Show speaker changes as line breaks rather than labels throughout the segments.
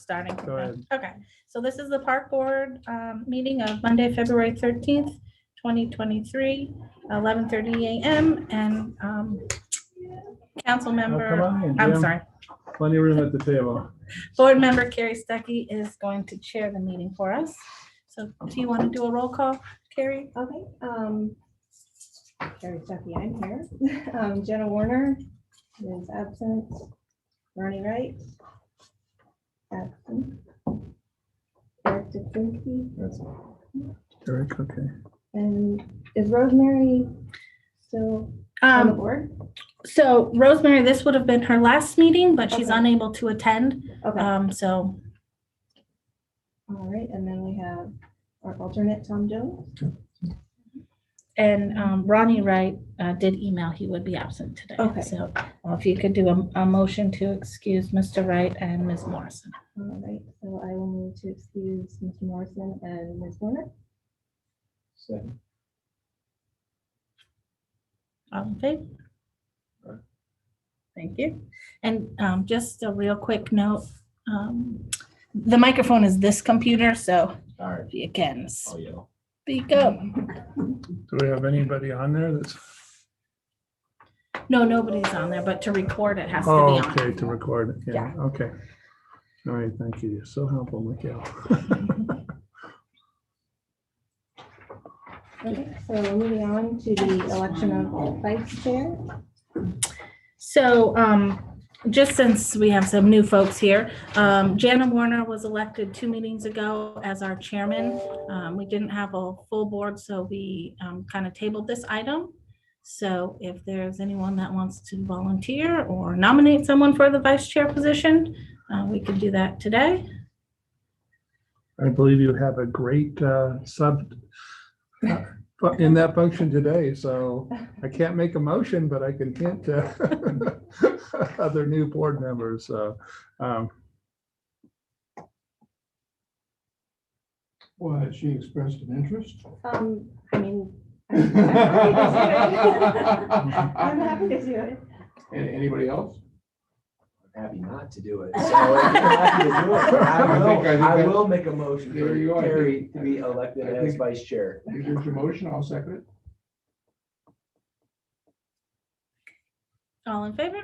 starting.
Go ahead.
Okay, so this is the park board meeting of Monday, February 13th, 2023, 11:30 a.m. And council member,
come on in,
I'm
Jim.
sorry,
Plenty of room at the table.
board member Carrie Stuckey is going to chair the meeting for us. So do you want to do a roll call, Carrie?
Okay, Carrie Stuckey, I'm here. Jenna Warner is absent. Ronnie Wright. Absent. Eric Dubzinski.
Eric, okay.
And is Rosemary still on the board?
So Rosemary, this would have been her last meeting, but she's
Okay.
unable to attend.
Okay,
So
all right, and then we have our alternate, Tom Jones.
and Ronnie Wright did email he would be absent today.
Okay.
So if you could do a motion to excuse Mr. Wright and Ms. Morrison.
All right, so I will move to excuse Mr. Morrison and Ms. Warner.
Second.
All in favor?
Aye.
Thank you. And just a real quick note, the microphone is this computer, so
All right.
if you can
Oh, yeah.
speak up.
Do we have anybody on there that's,
No, nobody's on there, but to record it has to be
oh,
on.
okay, to record it, yeah, okay. All right, thank you, you're so helpful, Mikhail.
Okay, so moving on to the election of vice chair.
So just since we have some new folks here, Jana Warner was elected 2 meetings ago as our chairman. We didn't have a full board, so we kind of tabled this item. So if there's anyone that wants to volunteer or nominate someone for the vice chair position, we can do that today.
I believe you have a great in that function today, so I can't make a motion, but I can hint to other new board members.
Well, has she expressed an interest?
I mean, I'm happy to do it.
Anybody else?
I'm happy not to do it. So if you're happy to do it, I will make a motion
There
for
you go.
Carrie to be elected
I
as
think-
vice chair.
If there's a motion, I'll second it.
All in favor?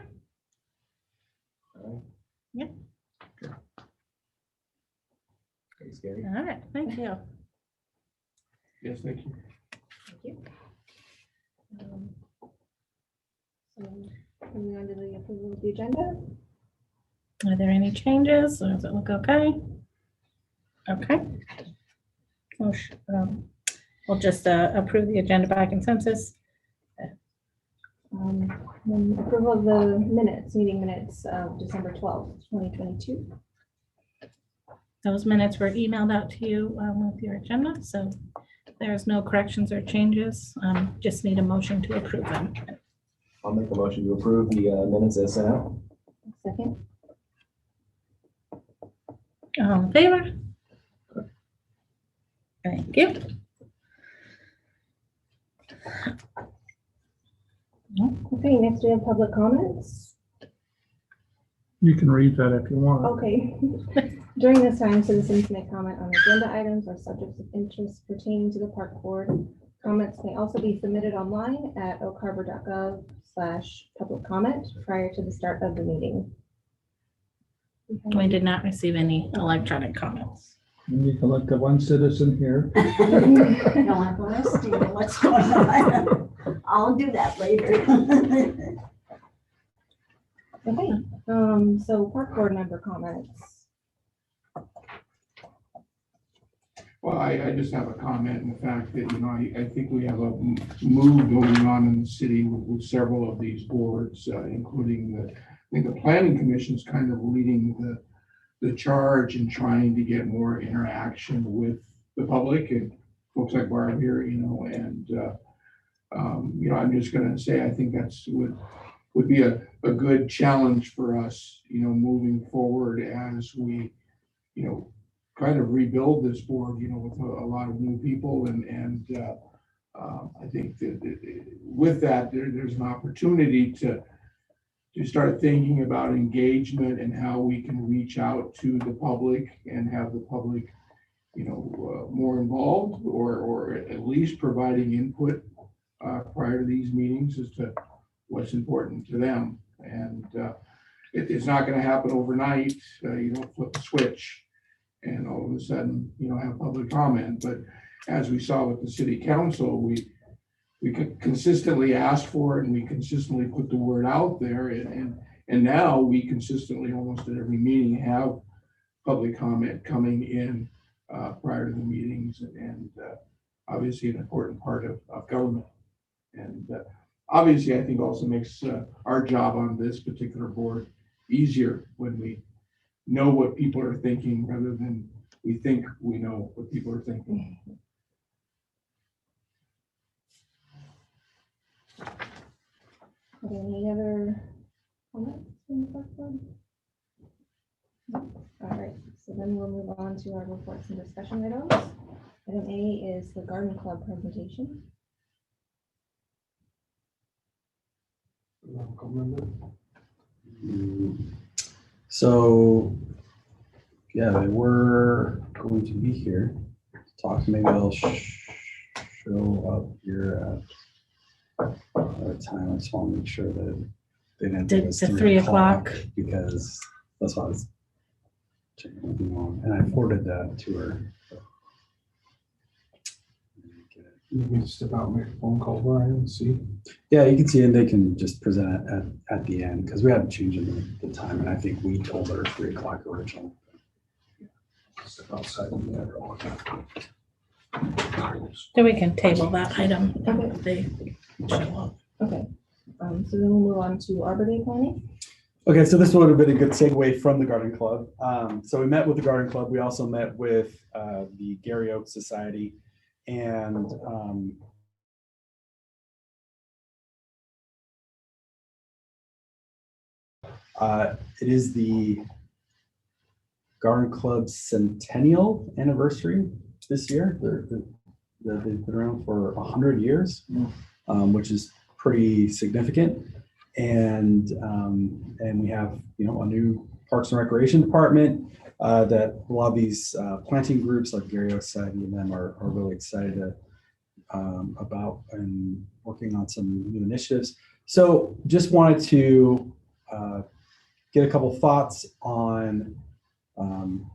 All right.
Yeah.
Thanks, Carrie.
All right, thank you.
Yes, thank you.
Thank you. So moving on to the approval of the agenda.
Are there any changes or does it look okay? Okay. We'll just approve the agenda by consensus.
Then approval of the minutes, meeting minutes of December 12th, 2022.
Those minutes were emailed out to you with your agenda, so there's no corrections or changes. Just need a motion to approve them.
I'll make a motion to approve the minutes as sent out.
Second.
All in favor? Thank you.
Okay, next we have public comments.
You can read that if you want.
Okay. During this time, citizens may comment on agenda items or subjects of interest pertaining to the park board. Comments may also be submitted online at oakharbor.gov/public comment prior to the start of the meeting.
We did not receive any electronic comments.
And you can look at one citizen here.
No, I'm listening to what's going on. I'll do that later.
Okay, so park board member comments.
Well, I just have a comment in the fact that, you know, I think we have a move going on in the city with several of these boards, including I think the planning commission is kind of leading the charge in trying to get more interaction with the public and folks like Barb here, you know, and you know, I'm just gonna say, I think that's would be a good challenge for us, you know, moving forward as we, you know, kind of rebuild this board, you know, with a lot of new people and I think that with that, there's an opportunity to to start thinking about engagement and how we can reach out to the public and have the public, more involved, or at least providing input prior to these meetings as to what's important to them. And it's not going to happen overnight. You don't flip a switch and all of a sudden, have public comment. But as we saw with the city council, we consistently asked for it, and we consistently put the word out there. And now we consistently, almost at every meeting, have public comment coming in prior to the meetings, and obviously an important part of government. And obviously, I think also makes our job on this particular board easier when we know what people are thinking rather than we think we know what people are thinking.
Okay, any other comments from the park board? No? All right, so then we'll move on to our reports and discussion items. Item A is the garden club presentation.
So, yeah, they were going to be here to talk. Maybe they'll show up here at a time. I just want to make sure that they didn't give us
To 3 o'clock.
because that's what I was checking everything on. And I forwarded that to her.
You can just about make a phone call, Brian, and see.
Yeah, you can see, and they can just present it at the end because we haven't changed the time. And I think we told her 3 o'clock original.
Step outside and there.
Then we can table that item
Okay.
if they show up.
Okay, so then we'll move on to Arbor Day planning.
Okay, so this would have been a good segue from the Garden Club. So we met with the Garden Club. We also met with the Gary Oak Society, and it is the Garden Club's centennial anniversary this year. They've been around for 100 years, which is pretty significant. And we have, a new Parks and Recreation Department that a lot of these planting groups like Gary Oak Society and them are really excited about and working on some new initiatives. So just wanted to get a couple thoughts on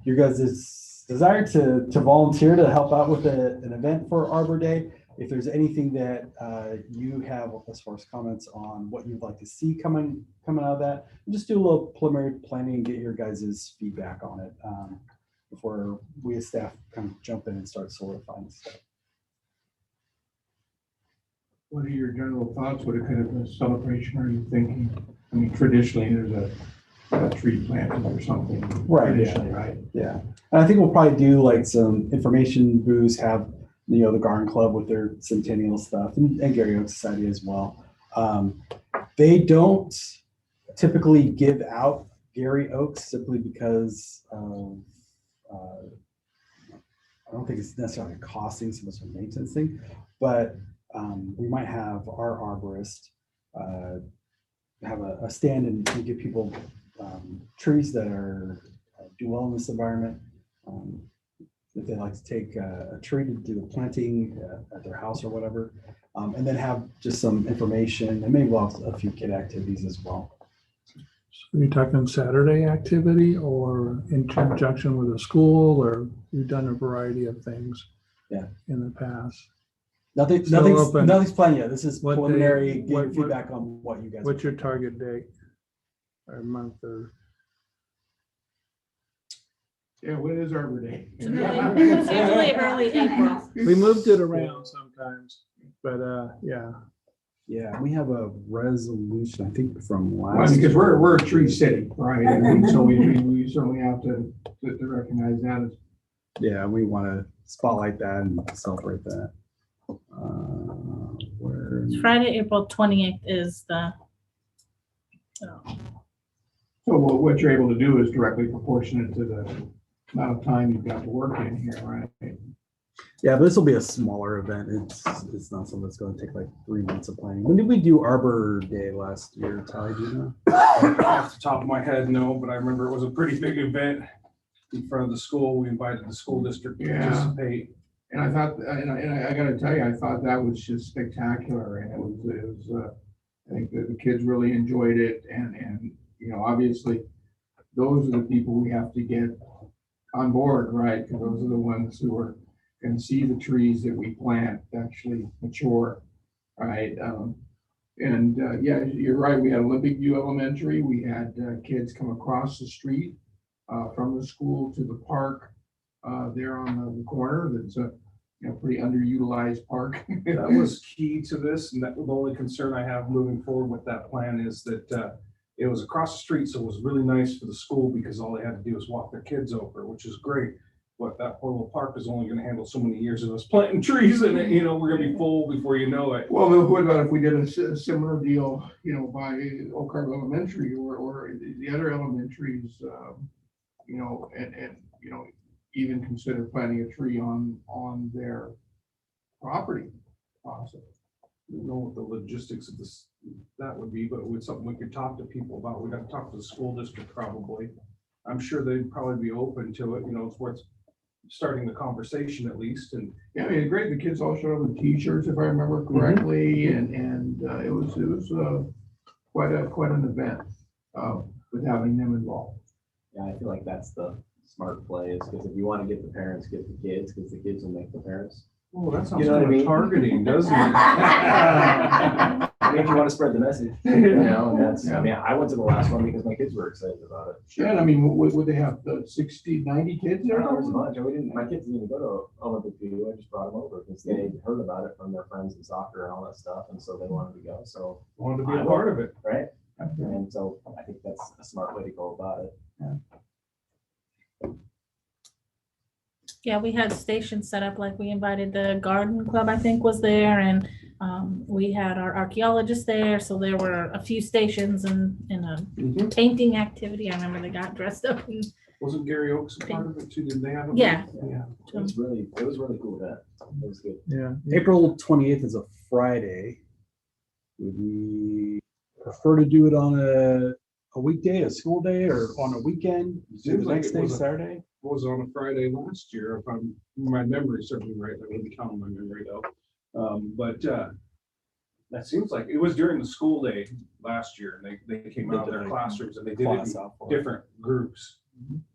your guys' desire to volunteer to help out with an event for Arbor Day. If there's anything that you have as far as comments on what you'd like to see coming out of that, just do a little preliminary planning and get your guys' feedback on it before we as staff kind of jump in and start solidifying stuff.
What are your general thoughts? What kind of a celebration are you thinking? I mean, traditionally, there's a tree planting or something.
Right,
Traditionally, right?
Yeah, and I think we'll probably do like some information booths, have the Garden Club with their centennial stuff, and Gary Oak Society as well. They don't typically give out Gary Oaks simply because of, I don't think it's necessarily costing so much of a maintenance thing, but we might have our arborist have a stand and give people trees that do well in this environment. If they like to take a tree to do the planting at their house or whatever, and then have just some information and maybe we'll have a few kid activities as well.
So are you talking Saturday activity or in conjunction with a school, or you've done a variety of things?
Yeah.
In the past?
Nothing's planned yet. This is
What day-
preliminary, get your
what-
feedback on what you guys.
What's your target date or month or?
Yeah, when is Arbor Day?
It's usually early April.
We moved it around sometimes, but yeah.
Yeah, we have a resolution, I think, from last.
Because we're a tree city, right? And so we certainly have to recognize that as.
Yeah, we want to spotlight that and celebrate that. Where?
Friday, April 28th is the.
So what you're able to do is directly proportionate to the amount of time you've got to work in here, right?
Yeah, but this will be a smaller event. It's not something that's going to take like 3 months of planning. When did we do Arbor Day last year, Ty? Do you know?
Off the top of my head, no, but I remember it was a pretty big event in front of the school. We invited the school district to
Yeah.
participate.
And I thought, and I gotta tell you, I thought that was just spectacular, and it was, I think that the kids really enjoyed it, and, you know, obviously, those are the people we have to get on board, right? Because those are the ones who are gonna see the trees that we plant actually mature, right? Yeah, you're right, we had Olympic View Elementary, we had kids come across the street from the school to the park there on the corner. That's a, you know, pretty underutilized park.
That was key to this, and that the only concern I have moving forward with that plan is that it was across the street, so it was really nice for the school because all they had to do was walk their kids over, which is great. But that poor little park is only gonna handle so many years of us planting trees in it, you know, we're gonna be full before you know it.
Well, what about if we did a similar deal, you know, by Oak Harbor Elementary or the other elementaries, you know, and, you know, even consider planting a tree on their property. Possibly.
I don't know what the logistics of this, that would be, but it's something we could talk to people about. We gotta talk to the school district probably. I'm sure they'd probably be open to it, you know, it's worth starting the conversation at least, and
Yeah, I mean, great, the kids all showed up with T-shirts, if I remember correctly, and it was quite an event with having them involved.
Yeah, I feel like that's the smart play, is because if you want to get the parents, get the kids, because the kids will make the parents.
oh, that sounds
You know what I
kind of
mean?
targeting, doesn't it?
I mean, if you want to spread the message, you know, and that's,
Yeah.
I mean, I went to the last one because my kids were excited about it.
Yeah, and I mean, would they have 60, 90 kids there?
There was a bunch, and we didn't, my kids didn't even go to Olympic View, I just brought them over because they heard about it from their friends in soccer and all that stuff, and so they wanted to go, so,
Wanted to be a part of it.
right? And so I think that's a smart way to go about it.
Yeah, we had stations set up, like we invited the garden club, I think was there, and we had our archaeologist there, so there were a few stations and in a painting activity. I remember they got dressed up in.
Wasn't Gary Oaks a part of it too? Did they have?
Yeah.
Yeah.
It was really cool event. It was good.
Yeah.
April 28th is a Friday. Would we prefer to do it on a weekday, a school day, or on a weekend? Do
Seems
the
like
next
it
day,
was a-
Saturday?
Was on a Friday last year, if my memory serves me right. I wouldn't count on my memory though. But that seems like it was during the school day last year, and they came out of their classrooms and they did it
Class
in
out for it.
different groups.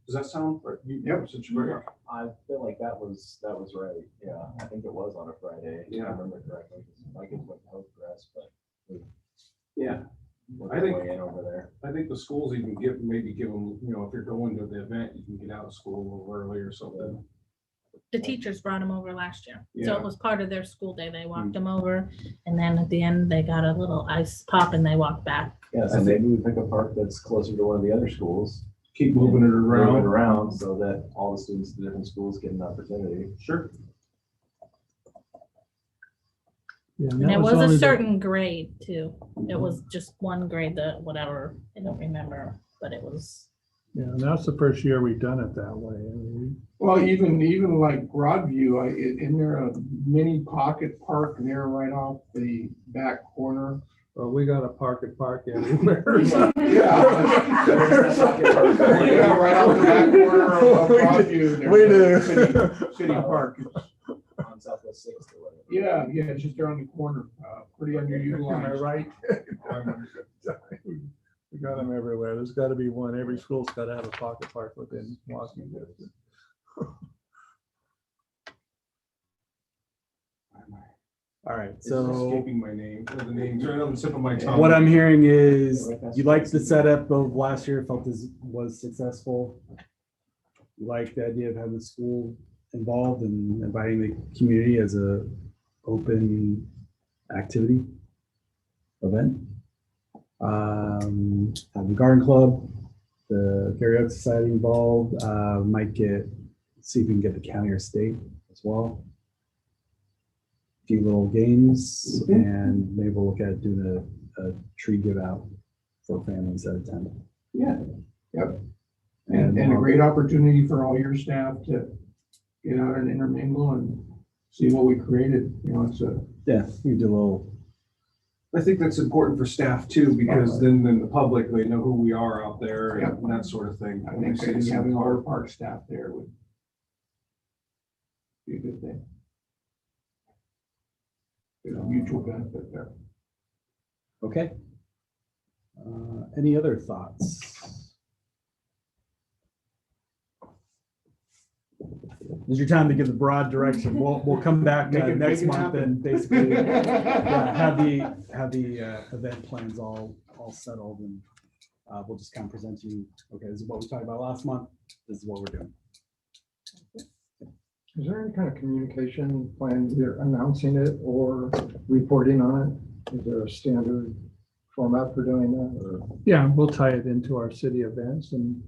Does that sound right?
Yep.
Since you bring it up.
I feel like that was right. Yeah, I think it was on a Friday. If
Yeah.
I remember correctly. My kids went to host dress, but
Yeah.
we're
I think-
way in over there.
I think the schools even maybe give them, you know, if you're going to the event, you can get out of school a little early or something.
The teachers brought them over last year. So
Yeah.
it was part of their school day. They walked them over, and then at the end, they got a little ice pop and they walked back.
Yeah, so maybe we pick a park that's closer to one of the other schools.
Keep moving it
Move it
around.
around so that all the students at the different schools get an opportunity.
Sure.
Yeah,
And
that
it was
only
a
the-
certain grade too. It was just one grade, the whatever, I don't remember, but it was.
Yeah, and that's the first year we've done it that way. I mean,
Well, even like Broadview, isn't there a mini pocket park there right off the back corner?
well, we got a park everywhere.
Yeah, right off the back corner of Broadview. there's
We
a
do.
City park.
On Southwest Sixth or whatever.
Yeah, it's just there on the corner, pretty
Am I
underutilized.
right? We got them everywhere. There's got to be one. Every school's got to have a pocket park within walking distance. All right,
It's
so
escaping my name. The name's right on the tip of my tongue.
What I'm hearing is you liked the setup of last year, felt this was successful. You like the idea of having the school involved and inviting the community as a open activity event. Have the garden club, the karaoke society involved, might see if we can get the county or state as well. Few little games, and maybe we'll look at doing a tree give out for families that attend.
Yeah, yep. And a great opportunity for all your staff to get out and intermingle and see what we created, you know, it's a,
Yeah, you do a little,
I think that's important for staff too, because then the public, they know who we are out there
Yeah.
and that sort of thing.
I think having our park staff there would be a good thing. There's a mutual benefit there.
okay. Any other thoughts? This is your time to give the broad direction. We'll come back
Make it-
next
make it
month
happen.
and basically have the event plans all settled, and we'll just kind of present to you, okay, this is what we talked about last month, this is what we're doing.
Is there any kind of communication plan, either announcing it or reporting on it? Is there a standard format for doing that, or? Yeah, we'll tie it into our city events and,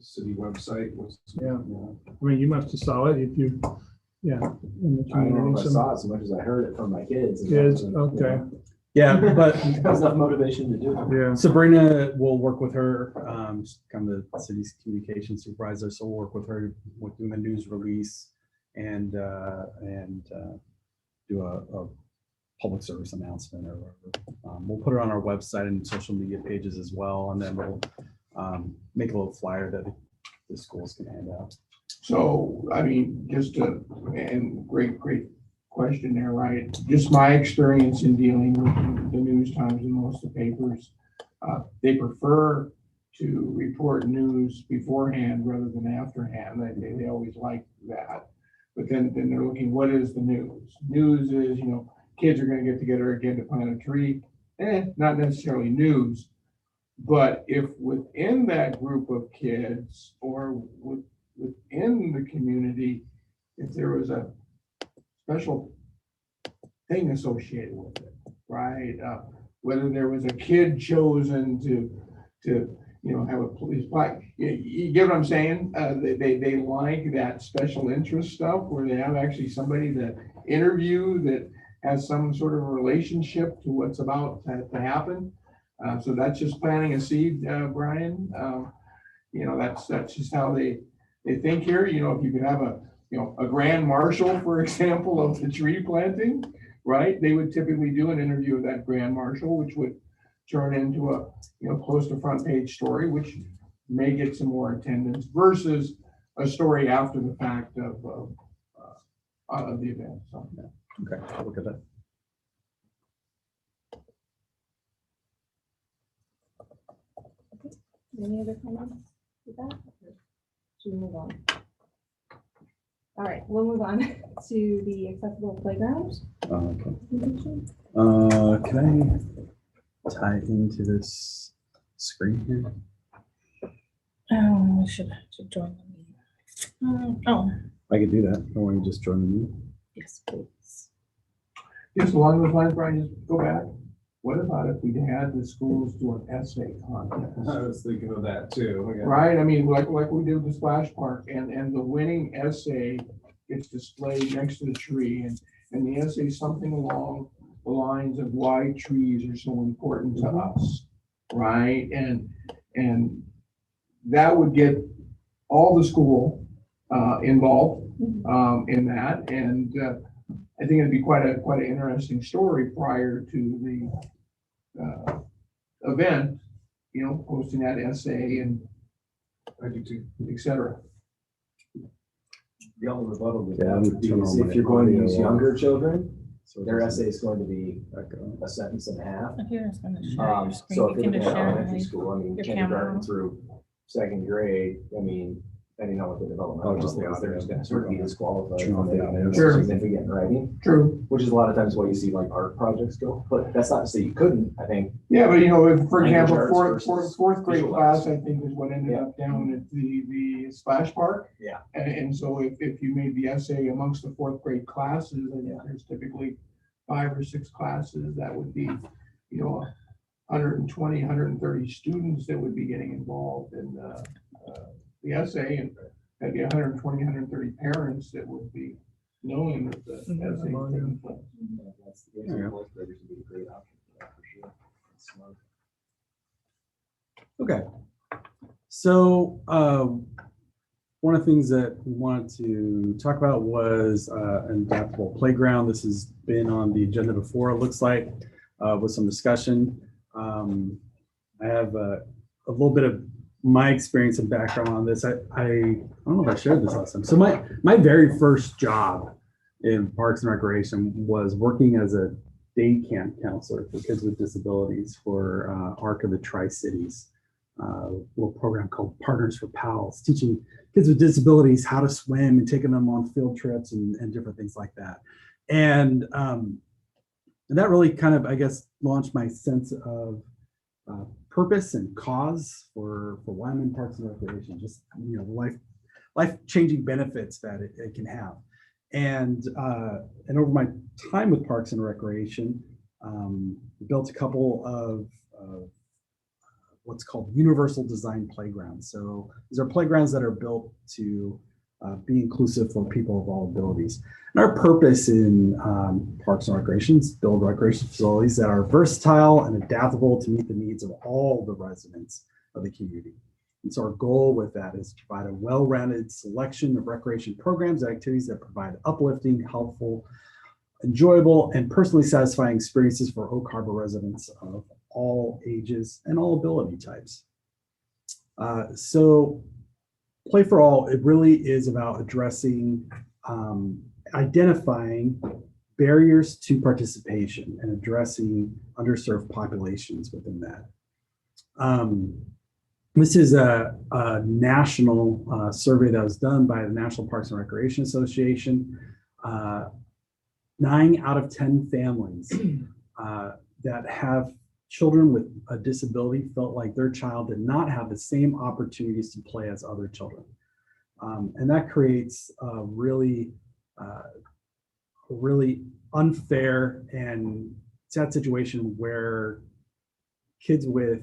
City website was.
yeah, I mean, you must have saw it if you, yeah. in the
I don't know
community,
if I
some
saw it so much as I heard it from my kids. and that
Kids,
was,
okay,
Yeah, but
That was enough motivation to do it.
yeah.
Sabrina will work with her, she's kind of the city's communication supervisor, so we'll work with her with doing the news release and do a public service announcement or whatever. We'll put it on our website and social media pages as well, and then we'll make a little flyer that the schools can hand out.
So, I mean, and great question there, right? Just my experience in dealing with the News Times and most of the papers, they prefer to report news beforehand rather than afterhand. They always like that. But then they're looking, what is the news? News is, you know, kids are gonna get together again to plant a tree. Not necessarily news. But if within that group of kids or within the community, if there was a special thing associated with it, right? Whether there was a kid chosen to have a police plaque, you get what I'm saying? They like that special interest stuff where they have actually somebody to interview that has some sort of relationship to what's about to happen. So that's just planting a seed, Brian. That's just how they think here. You know, if you could have a grand marshal, for example, of the tree planting, right? They would typically do an interview with that grand marshal, which would turn into a close to front page story, which may get some more attendance versus a story after the fact of the event. So,
Okay, I'll look at that.
Any other comments with that? Should we move on? All right, we'll move on to the accessible playgrounds.
Okay. Can I tie into this screen here?
Oh, we should join the meeting. Oh,
I could do that. Or you just join the meeting.
yes, please.
just along those lines, Brian, just go back. What about if we had the schools do an essay contest?
I was thinking of that too. Yeah.
Right, I mean, like we did with the splash park, and the winning essay gets displayed next to the tree, and the essay is something along the lines of why trees are so important to us, right? And that would get all the school involved in that, and I think it'd be quite an interesting story prior to the event, posting that essay and
I do too.
et cetera.
The only rebuttal to
Yeah,
that
I'm
would be
turning
is
on
if
my
you're going to
audio
use
off.
younger children,
So it
their
doesn't
essay is going to be
echo.
a sentence and a half.
Here, it's going to share your screen.
So
You
if you're
can
looking
just
at
share it and
elementary
leave.
school, I mean,
your
kindergarten
camera.
through second grade, I mean, depending on what the development.
Oh, just the
level is, they're
audio.
just gonna sort of be disqualified.
Turn off
when
the
they
audio.
do
Sure.
significant writing,
True.
which is a lot of times why you see like art projects go, but that's not to say you couldn't, I think.
Yeah, but if, for
Language
example,
arts versus
fourth grade
visual
class,
arts.
I think is what ended up down at the splash park.
Yeah.
And so if you made the essay amongst the fourth grade classes, and there's typically 5 or 6 classes, that would be, 120, 130 students that would be getting involved in the essay, and that'd be 120, 130 parents that would be knowing that the essay is taking place.
That's the
There you go.
fourth graders would be a great option for that, for sure. That's smart.
Okay. So one of the things that we wanted to talk about was an adaptable playground. This has been on the agenda before, it looks like, with some discussion. I have a little bit of my experience and background on this. I don't know if I shared this last time. So my very first job in Parks and Recreation was working as a day camp counselor for kids with disabilities for ARC of the Tri-Cities, a little program called Partners for Pals, teaching kids with disabilities how to swim and taking them on field trips and different things like that. And that really kind of, I guess, launched my sense of purpose and cause for why I'm in Parks and Recreation, just, you know, life-changing benefits that it can have. And over my time with Parks and Recreation, built a couple of what's called universal design playgrounds. So these are playgrounds that are built to be inclusive for people of all abilities. And our purpose in Parks and Recreation is build recreation facilities that are versatile and adaptable to meet the needs of all the residents of the community. And so our goal with that is to provide a well-rounded selection of recreation programs and activities that provide uplifting, helpful, enjoyable, and personally satisfying experiences for Oak Harbor residents of all ages and all ability types. So Play for All, it really is about addressing, identifying barriers to participation and addressing underserved populations within that. This is a national survey that was done by the National Parks and Recreation Association. 9 out of 10 families that have children with a disability felt like their child did not have the same opportunities to play as other children. And that creates a really unfair and sad situation where kids with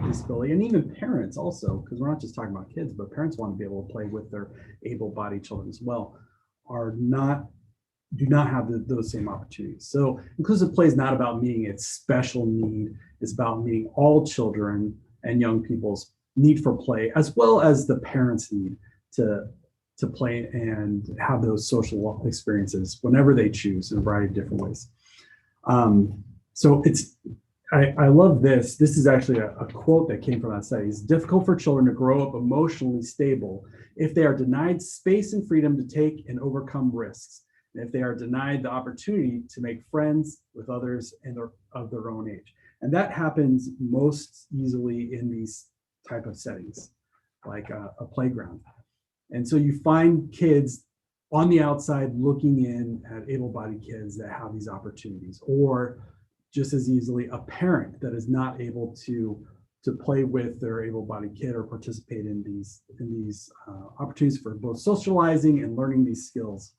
disability, and even parents also, because we're not just talking about kids, but parents want to be able to play with their able-bodied children as well, do not have those same opportunities. So inclusive play is not about meeting its special need. It's about meeting all children and young people's need for play, as well as the parents' need to play and have those social experiences whenever they choose in a variety of different ways. So I love this. This is actually a quote that came from that study. It's difficult for children to grow up emotionally stable if they are denied space and freedom to take and overcome risks, and if they are denied the opportunity to make friends with others of their own age. And that happens most easily in these type of settings, like a playground. And so you find kids on the outside looking in at able-bodied kids that have these opportunities, or just as easily a parent that is not able to play with their able-bodied kid or participate in these opportunities for both socializing and learning these skills.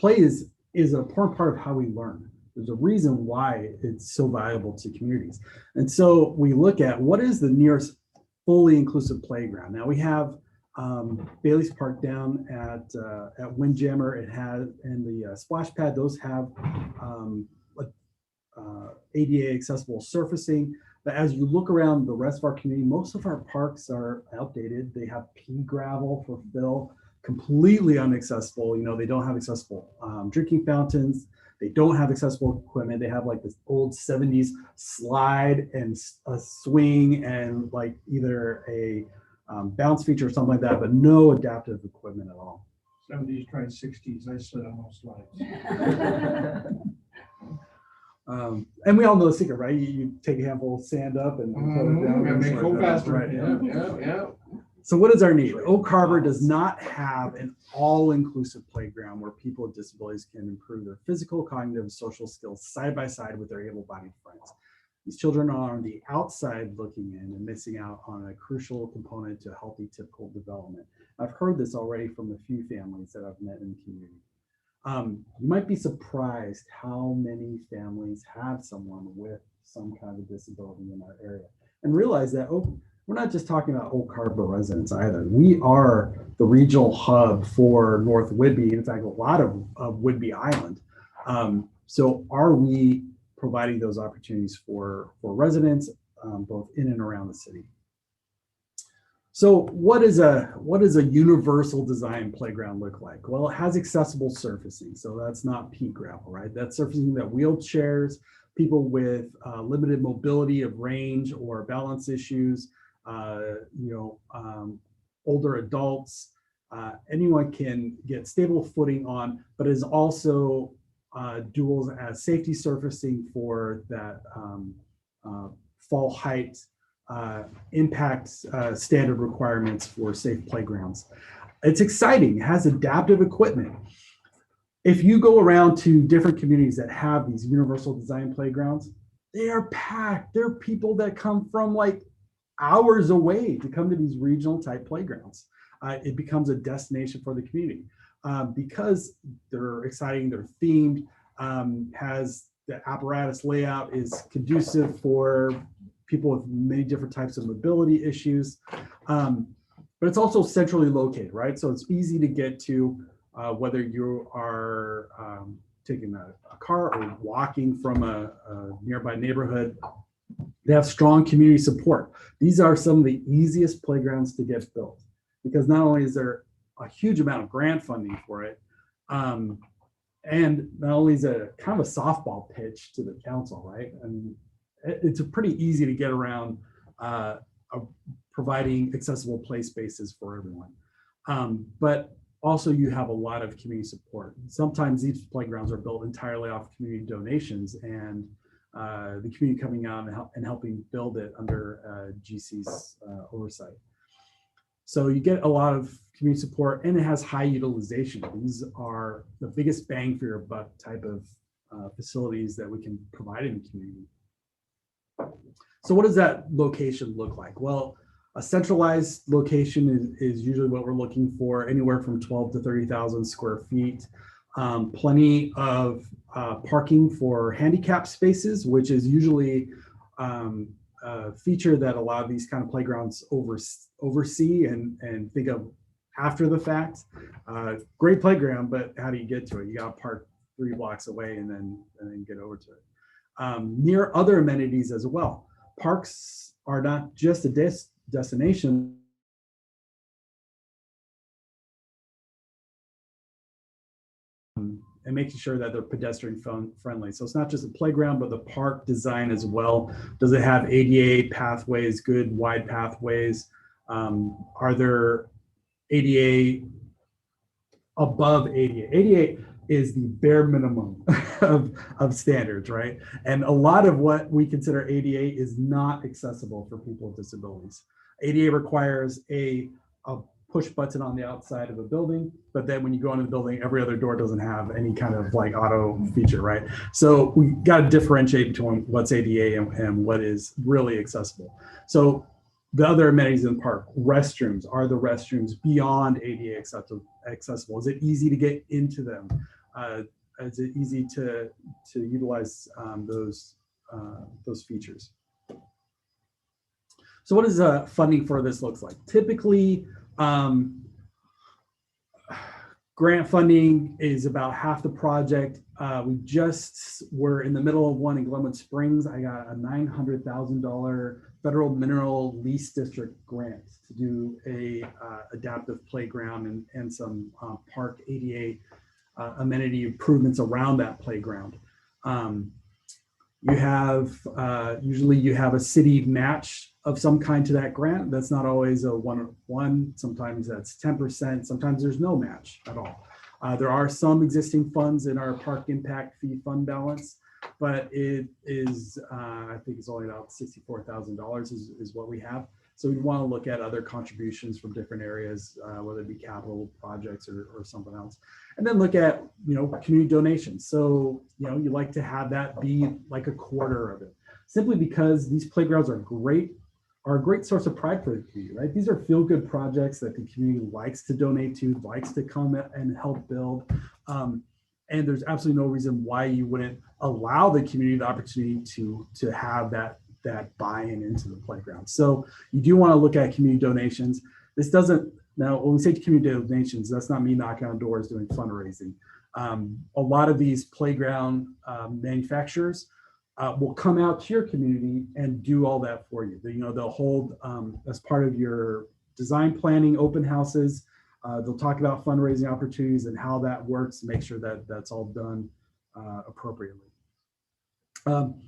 Play is an important part of how we learn. There's a reason why it's so valuable to communities. And so we look at what is the nearest fully inclusive playground. Now we have Bailey's Park down at Windjammer. It has, and the splash pad, those have ADA accessible surfacing. But as you look around the rest of our community, most of our parks are outdated. They have pea gravel for fill, completely inaccessible. You know, they don't have accessible drinking fountains. They don't have accessible equipment. They have like this old 70s slide and a swing and like either a bounce feature or something like that, but no adaptive equipment at all.
70s, tried 60s. I slid on those slides.
And we all know the secret, right? You take a handful of sand up and throw it down.
And go faster.
Right.
Yeah.
So what is our need? Oak Harbor does not have an all-inclusive playground where people with disabilities can improve their physical, cognitive, and social skills side by side with their able-bodied friends. These children are on the outside looking in and missing out on a crucial component to healthy typical development. I've heard this already from a few families that I've met in the community. You might be surprised how many families have someone with some kind of disability in our area, and realize that we're not just talking about Oak Harbor residents either. We are the regional hub for North Whidbey, in fact, a lot of Whidbey Island. So are we providing those opportunities for residents both in and around the city? So what is a universal design playground look like? Well, it has accessible surfacing. So that's not pea gravel, right? That's surfacing that wheelchairs, people with limited mobility of range or balance issues, older adults, anyone can get stable footing on, but is also duals as safety surfacing for that fall height impact standard requirements for safe playgrounds. It's exciting. It has adaptive equipment. If you go around to different communities that have these universal design playgrounds, they are packed. There are people that come from like hours away to come to these regional type playgrounds. It becomes a destination for the community because they're exciting, they're themed, has the apparatus layout is conducive for people with many different types of mobility issues. But it's also centrally located, right? So it's easy to get to whether you are taking a car or walking from a nearby neighborhood. They have strong community support. These are some of the easiest playgrounds to get built because not only is there a huge amount of grant funding for it, and not only is it kind of a softball pitch to the council, right? And it's pretty easy to get around providing accessible play spaces for everyone. But also you have a lot of community support. Sometimes these playgrounds are built entirely off community donations and the community coming out and helping build it under GC's oversight. So you get a lot of community support and it has high utilization. These are the biggest bang for your buck type of facilities that we can provide in the community. So what does that location look like? Well, a centralized location is usually what we're looking for, anywhere from 12 to 30,000 square feet. Plenty of parking for handicap spaces, which is usually a feature that a lot of these kind of playgrounds oversee and think of after the fact. Great playground, but how do you get to it? You got to park 3 blocks away and then get over to it. Near other amenities as well. Parks are not just a destination. And making sure that they're pedestrian friendly. So it's not just a playground, but the park design as well. Does it have ADA pathways, good wide pathways? Are there ADA above ADA? ADA is the bare minimum of standards, right? And a lot of what we consider ADA is not accessible for people with disabilities. ADA requires a push button on the outside of a building, but then when you go into the building, every other door doesn't have any kind of like auto feature, right? So we got to differentiate between what's ADA and what is really accessible. So the other amenities in the park, restrooms, are the restrooms beyond ADA accessible? Is it easy to get into them? Is it easy to utilize those features? So what does funding for this looks like? Typically, grant funding is about half the project. We just were in the middle of one in Glenwood Springs. I got a $900,000 federal mineral lease district grant to do a adaptive playground and some park ADA amenity improvements around that playground. You have usually you have a city match of some kind to that grant. That's not always a 1-1. Sometimes that's 10%. Sometimes there's no match at all. There are some existing funds in our park impact fee fund balance, but it is I think it's only about $64,000 is what we have. So we want to look at other contributions from different areas, whether it be capital projects or something else. And then look at, community donations. So, you like to have that be like a quarter of it, simply because these playgrounds are a great source of pride for the community, right? These are feel-good projects that the community likes to donate to, likes to come and help build. And there's absolutely no reason why you wouldn't allow the community the opportunity to have that buy-in into the playground. So you do want to look at community donations. Now, when we say community donations, that's not me knocking on doors doing fundraising. A lot of these playground manufacturers will come out to your community and do all that for you. They'll hold as part of your design planning, open houses. They'll talk about fundraising opportunities and how that works, make sure that that's all done appropriately.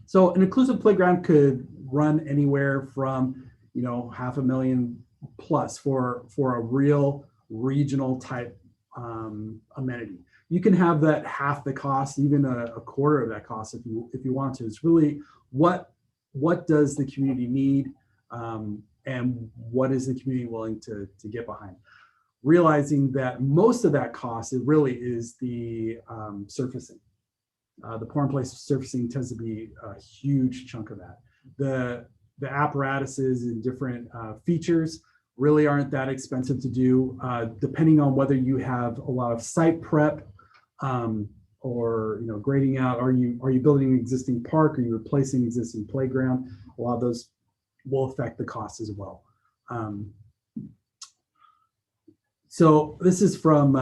So an inclusive playground could run anywhere from, you know, $500,000 plus for a real regional type amenity. You can have that half the cost, even a quarter of that cost if you want to. It's really what does the community need, and what is the community willing to get behind. Realizing that most of that cost, it really is the surfacing. The pour and place surfacing tends to be a huge chunk of that. The apparatuses and different features really aren't that expensive to do, depending on whether you have a lot of site prep or, you know, grading out. Are you building an existing park? Are you replacing an existing playground? A lot of those will affect the cost as well. So this is from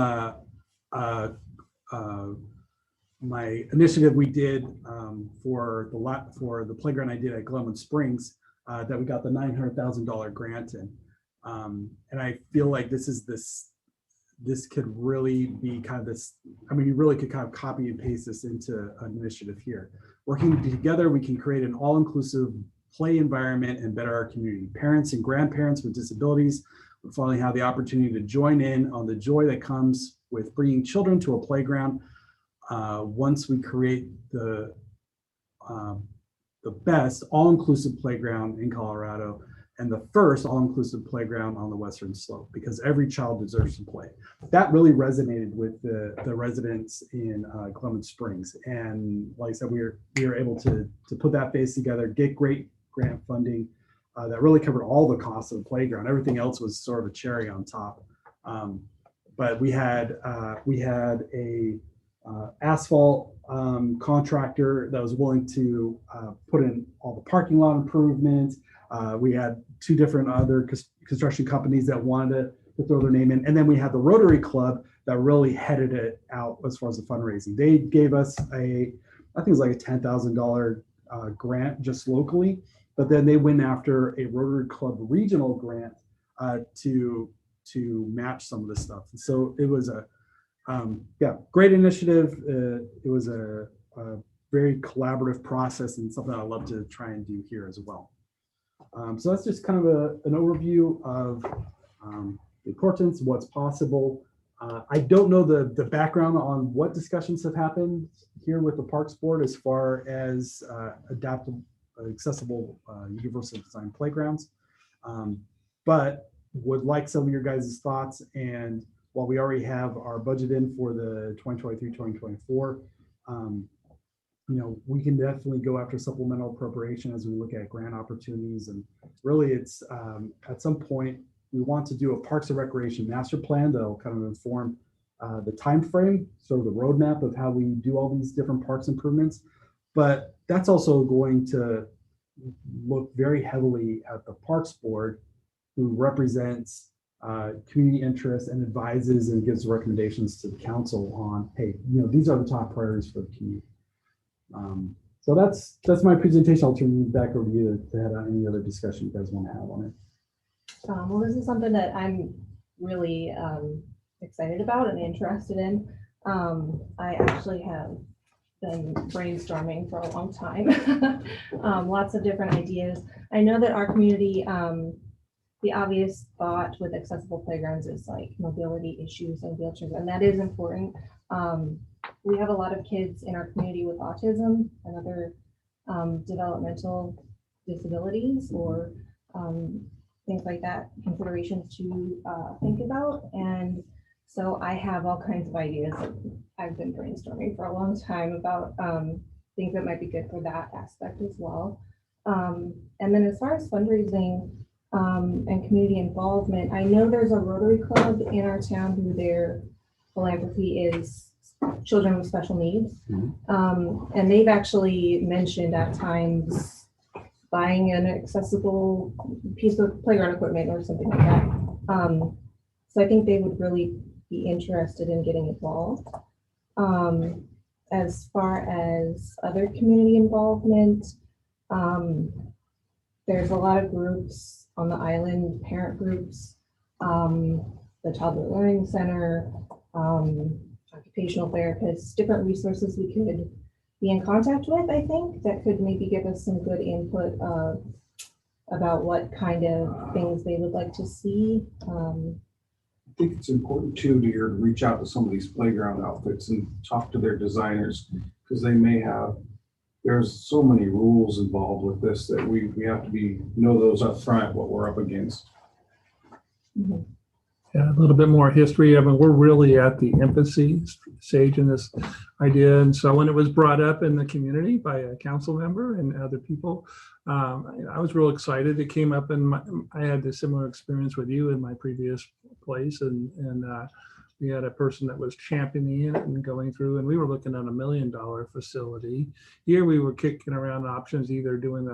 my initiative we did for the playground I did at Glenwood Springs, that we got the $900,000 grant in. And I feel like this could really be kind of this, I mean, you really could kind of copy and paste this into an initiative here. Working together, we can create an all-inclusive play environment and better our community. Parents and grandparents with disabilities will finally have the opportunity to join in on the joy that comes with bringing children to a playground. Once we create the best all-inclusive playground in Colorado, and the first all-inclusive playground on the Western Slope, because every child deserves to play. That really resonated with the residents in Glenwood Springs. And like I said, we were able to put that base together, get great grant funding that really covered all the costs of the playground. Everything else was sort of a cherry on top. But we had a asphalt contractor that was willing to put in all the parking lot improvements. We had two different other construction companies that wanted to throw their name in. And then we had the Rotary Club that really headed it out as far as the fundraising. They gave us I think it was like a $10,000 grant just locally, but then they went after a Rotary Club regional grant to match some of this stuff. And so it was a great initiative. It was a very collaborative process and something I love to try and do here as well. So that's just kind of an overview of the importance, what's possible. I don't know the background on what discussions have happened here with the Parks Board as far as adaptable, accessible, universal design playgrounds, but would like some of your guys' thoughts. And while we already have our budget in for the 2023-2024, you know, we can definitely go after supplemental appropriation as we look at grant opportunities. And really it's at some point we want to do a Parks and Recreation master plan that'll kind of inform the time frame, sort of the roadmap of how we do all these different parks improvements. But that's also going to look very heavily at the Parks Board, who represents community interests and advises and gives recommendations to the council on, hey, you know, these are the top priorities for the community. So that's my presentation. I'll turn it back over to you to head on any other discussion you guys want to have on it.
Well, this is something that I'm really excited about and interested in. I actually have been brainstorming for a long time, lots of different ideas. I know that our community, the obvious thought with accessible playgrounds is like mobility issues and wheelchairs, and that is important. We have a lot of kids in our community with autism and other developmental disabilities or things like that, considerations to think about. And so I have all kinds of ideas that I've been brainstorming for a long time about things that might be good for that aspect as well. And then as far as fundraising and community involvement, I know there's a Rotary Club in our town who their philanthropy is children with special needs. And they've actually mentioned at times buying an accessible piece of playground equipment or something like that. So I think they would really be interested in getting involved. As far as other community involvement, there's a lot of groups on the island, parent groups the Childhood Learning Center, occupational therapists, different resources we could be in contact with, I think, that could maybe give us some good input about what kind of things they would like to see.
I think it's important too to reach out to some of these playground outfits and talk to their designers, because they may have, there's so many rules involved with this that we have to know those up front, what we're up against.
Mhm.
Yeah, a little bit more history. I mean, we're really at the infancy stage in this idea. And so when it was brought up in the community by a council member and other people, I was real excited. It came up in I had a similar experience with you in my previous place. And we had a person that was championing it and going through, and we were looking at $1 million facility. Here we were kicking around options, either doing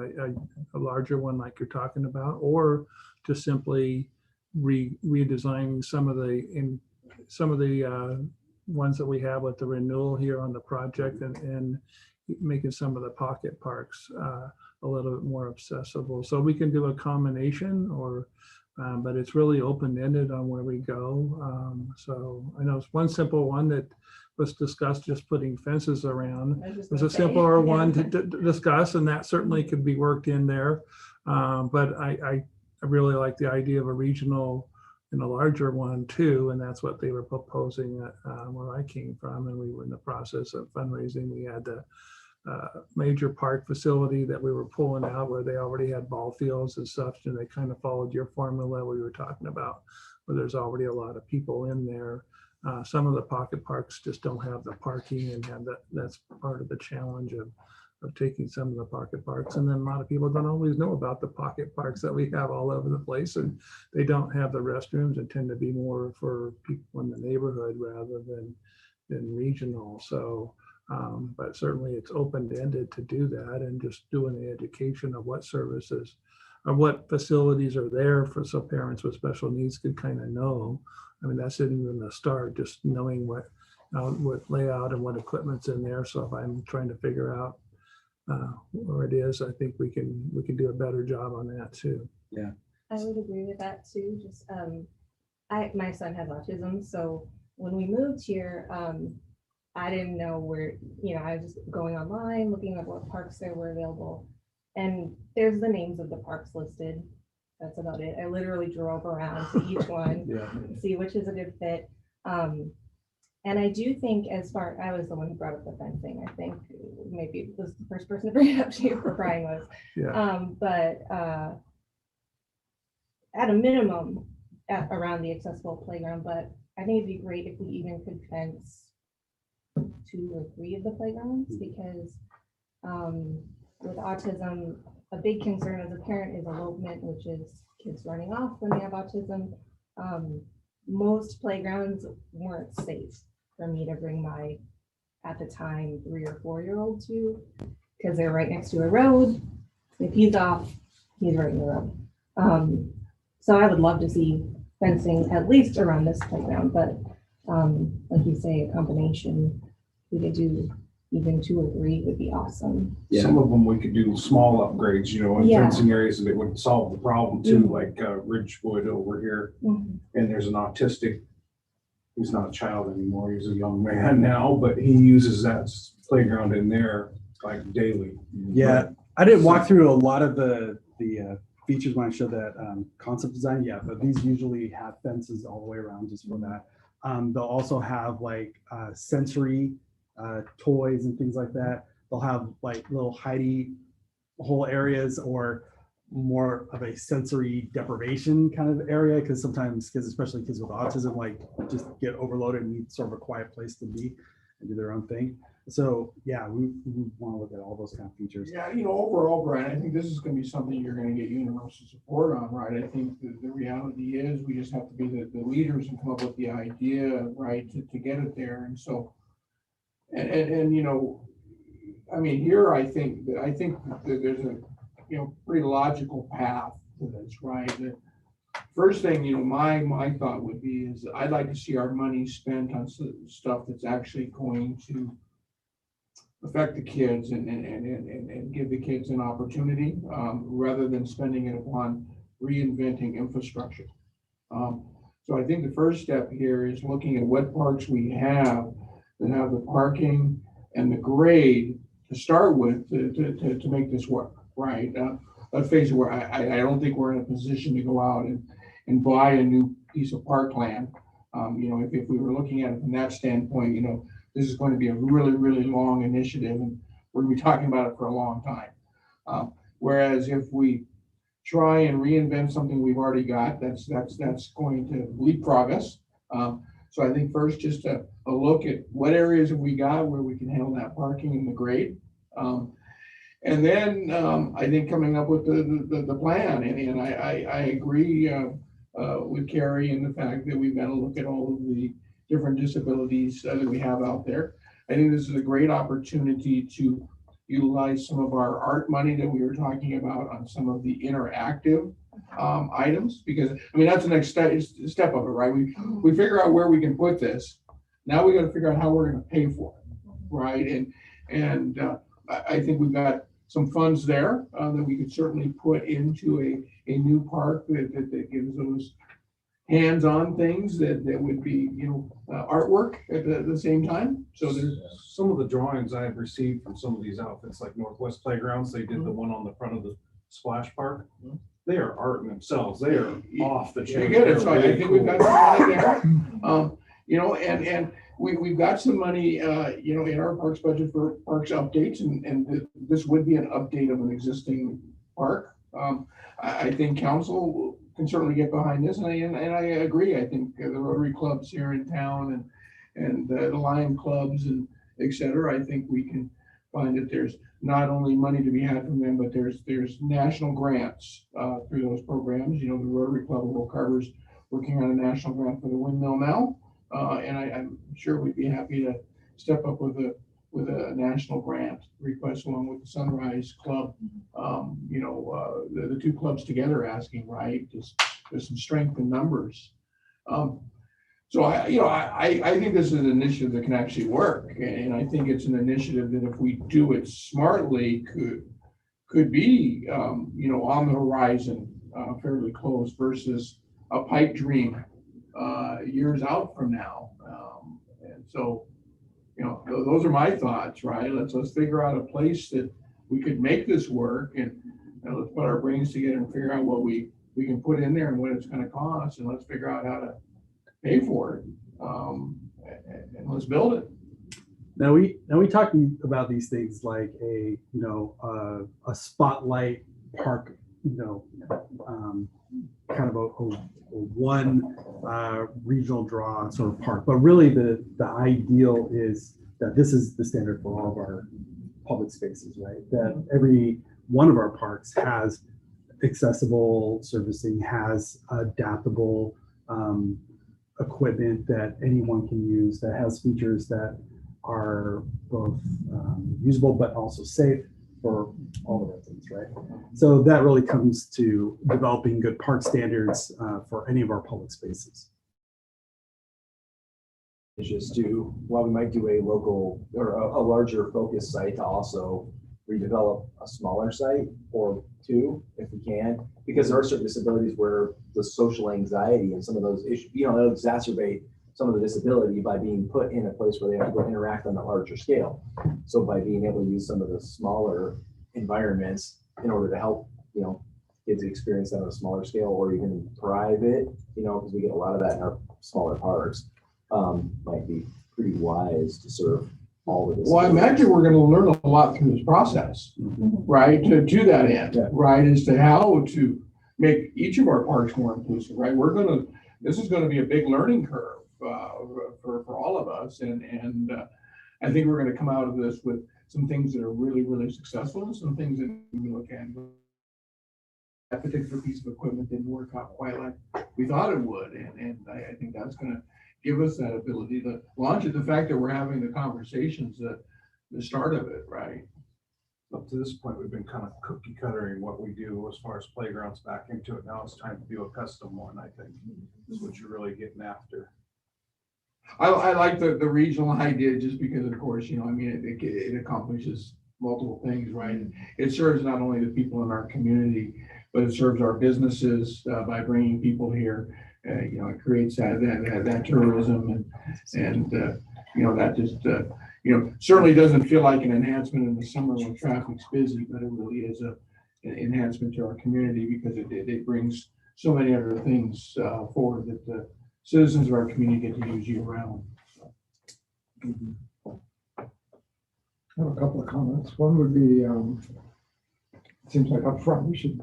a larger one like you're talking about, or just simply redesigning some of the ones that we have with the renewal here on the project, and making some of the pocket parks a little bit more accessible. So we can do a combination, or but it's really open-ended on where we go. So I know it's one simple one that was discussed, just putting fences around. It was a simpler one to discuss, and that certainly could be worked in there. But I really like the idea of a regional and a larger one too, and that's what they were proposing where I came from. And we were in the process of fundraising. We had the major park facility that we were pulling out, where they already had ball fields and such, and they kind of followed your formula we were talking about, where there's already a lot of people in there. Some of the pocket parks just don't have the parking, and that's part of the challenge of taking some of the pocket parks. And then a lot of people don't always know about the pocket parks that we have all over the place, and they don't have the restrooms and tend to be more for people in the neighborhood rather than regional. So but certainly it's open-ended to do that, and just doing the education of what services or what facilities are there so parents with special needs could kind of know. I mean, that's even the start, just knowing what layout and what equipment's in there. So if I'm trying to figure out where it is, I think we can do a better job on that too.
Yeah,
I would agree with that too. Just my son has autism, so when we moved here, I didn't know where, I was just going online, looking at what parks there were available. And there's the names of the parks listed. That's about it. I literally drove around to each one, see which is a good fit. And I do think I was the one who brought up the fencing. I think maybe it was the first person to bring it up to you, for Brian was. But at a minimum, around the accessible playground, but I think it'd be great if we even could fence 2 or 3 of the playgrounds, because with autism, a big concern as a parent is elopement, which is kids running off when they have autism. Most playgrounds weren't safe for me to bring my, at the time, 3 or 4-year-old to, because they're right next to a road. If he's off, he's right in the road. So I would love to see fencing at least around this playground, but like you say, a combination, we could do even 2 or 3 would be awesome.
Yeah.
Some of them we could do small upgrades, in
Yeah.
fencing areas that would solve the problem too, like Ridgewood over here.
Mhm.
And there's an autistic, he's not a child anymore, he's a young man now, but he uses that playground in there like daily.
Yeah, I didn't walk through a lot of the features when I showed that concept design yet, but these usually have fences all the way around just for that. They'll also have like sensory toys and things like that. They'll have like little hidey hole areas, or more of a sensory deprivation kind of area, because sometimes kids, especially kids with autism, like just get overloaded and need sort of a quiet place to be and do their own thing. So yeah, we want to look at all those kind of features.
Yeah, overall, Brian, I think this is going to be something you're going to get universal support on, right? I think the reality is we just have to be the leaders and come up with the idea, right, to get it there. And so, and I mean, here I think that there's a pretty logical path to this, right? The first thing, my thought would be is I'd like to see our money spent on stuff that's actually going to affect the kids and give the kids an opportunity, rather than spending it upon reinventing infrastructure. So I think the first step here is looking at what parks we have that have the parking and the grade to start with to make this work, right? Let's face it, I don't think we're in a position to go out and buy a new piece of parkland. If we were looking at it from that standpoint, this is going to be a really, really long initiative, and we're going to be talking about it for a long time. Whereas if we try and reinvent something we've already got, that's going to leapfrog us. So I think first just a look at what areas have we got where we can handle that parking and the grade. And then I think coming up with the plan, and I agree with Carrie in the fact that we've got to look at all of the different disabilities that we have out there. I think this is a great opportunity to utilize some of our art money that we were talking about on some of the interactive items, because I mean that's the next step of it, right? We figure out where we can put this. Now we got to figure out how we're going to pay for it, right? And I think we've got some funds there that we could certainly put into a new park that gives those hands-on things that would be artwork at the same time. So there's
Some of the drawings I have received from some of these outfits, like Northwest Playgrounds, they did the one on the front of the splash park. They are art in themselves. They are off the chain.
you get it. So I
They're
think
really
we've got some money there. And we've got some money, in our parks budget for parks updates, and this would be an update of an existing park. I think council can certainly get behind this, and I agree. I think the Rotary clubs here in town and the Lion clubs and et cetera, I think we can find that there's not only money to be had from them, but there's national grants through those programs. The Rotary Club of Oak Harbor's working on a national grant for the windmill now, and I'm sure we'd be happy to step up with a national grant request along with the Sunrise Club. The two clubs together asking, right? There's some strength in numbers. So I think this is an initiative that can actually work, and I think it's an initiative that if we do it smartly could be on the horizon fairly close versus a pipe dream years out from now. And so those are my thoughts, right? Let's figure out a place that we could make this work, and let's put our brains together and figure out what we can put in there and what it's going to cost, and let's figure out how to pay for it, and let's build it.
Now we talking about these things like a spotlight park, kind of a one regional draw sort of park, but really the ideal is that this is the standard for all of our public spaces, right? That every one of our parks has accessible servicing, has adaptable equipment that anyone can use, that has features that are both usable but also safe for all the residents, right? So that really comes to developing good park standards for any of our public spaces.
Just while we might do a local or a larger focus site, to also redevelop a smaller site or two if we can, because there are certain disabilities where the social anxiety and some of those issues, they'll exacerbate some of the disability by being put in a place where they have to go interact on a larger scale. So by being able to use some of the smaller environments in order to help, kids experience that on a smaller scale, or even private, because we get a lot of that in our smaller parks, might be pretty wise to serve all of this.
Well, I imagine we're going to learn a lot through this process, right? To that end, right, as to how to make each of our parks more inclusive, right? This is going to be a big learning curve for all of us, and I think we're going to come out of this with some things that are really, really successful, and some things that we look at. That particular piece of equipment didn't work out quite like we thought it would, and I think that's going to give us that ability to launch it. The fact that we're having the conversations, the start of it, right?
Up to this point, we've been kind of cookie cuttering what we do as far as playgrounds back into it. Now it's time to do a custom one, I think, is what you're really getting after.
I like the regional idea just because, of course, it accomplishes multiple things, right? It serves not only the people in our community, but it serves our businesses by bringing people here you know, it creates that tourism and you know, that just, you know, certainly doesn't feel like an enhancement in the summer when traffic's busy, but it really is an enhancement to our community because it brings so many other things forward that the citizens of our community get to use year round.
I have a couple of comments. One would be, it seems like up front we should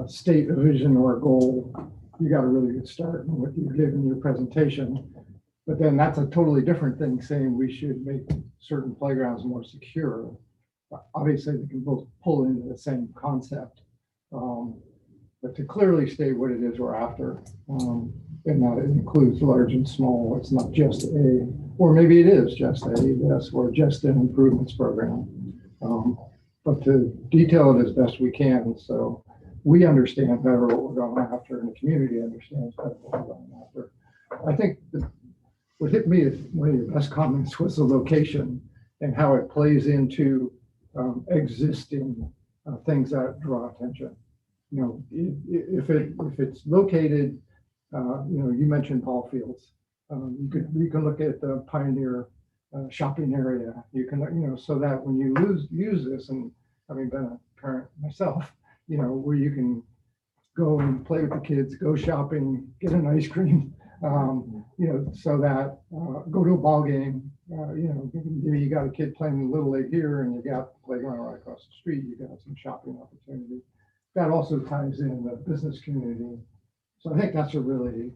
state a vision or a goal. You got a really good start in what you did in your presentation, but then that's a totally different thing saying we should make certain playgrounds more secure. Obviously, they can both pull into the same concept, but to clearly state what it is we're after, and that it includes large and small. It's not just a, or maybe it is just a this or just an improvements program, but to detail it as best we can so we understand better what we're going after and the community understands better what we're going after. I think what hit me is one of your best comments was the location and how it plays into existing things that draw attention. You know, if it's located, you know, you mentioned ball fields. You can look at the Pioneer shopping area. You can, you know, so that when you use this, and having been a parent myself, you know, where you can go and play with the kids, go shopping, get an ice cream, you know, so that go to a ball game. You know, you got a kid playing Little League here, and you got the playground right across the street. You got some shopping opportunity. That also ties in the business community. So I think that's a really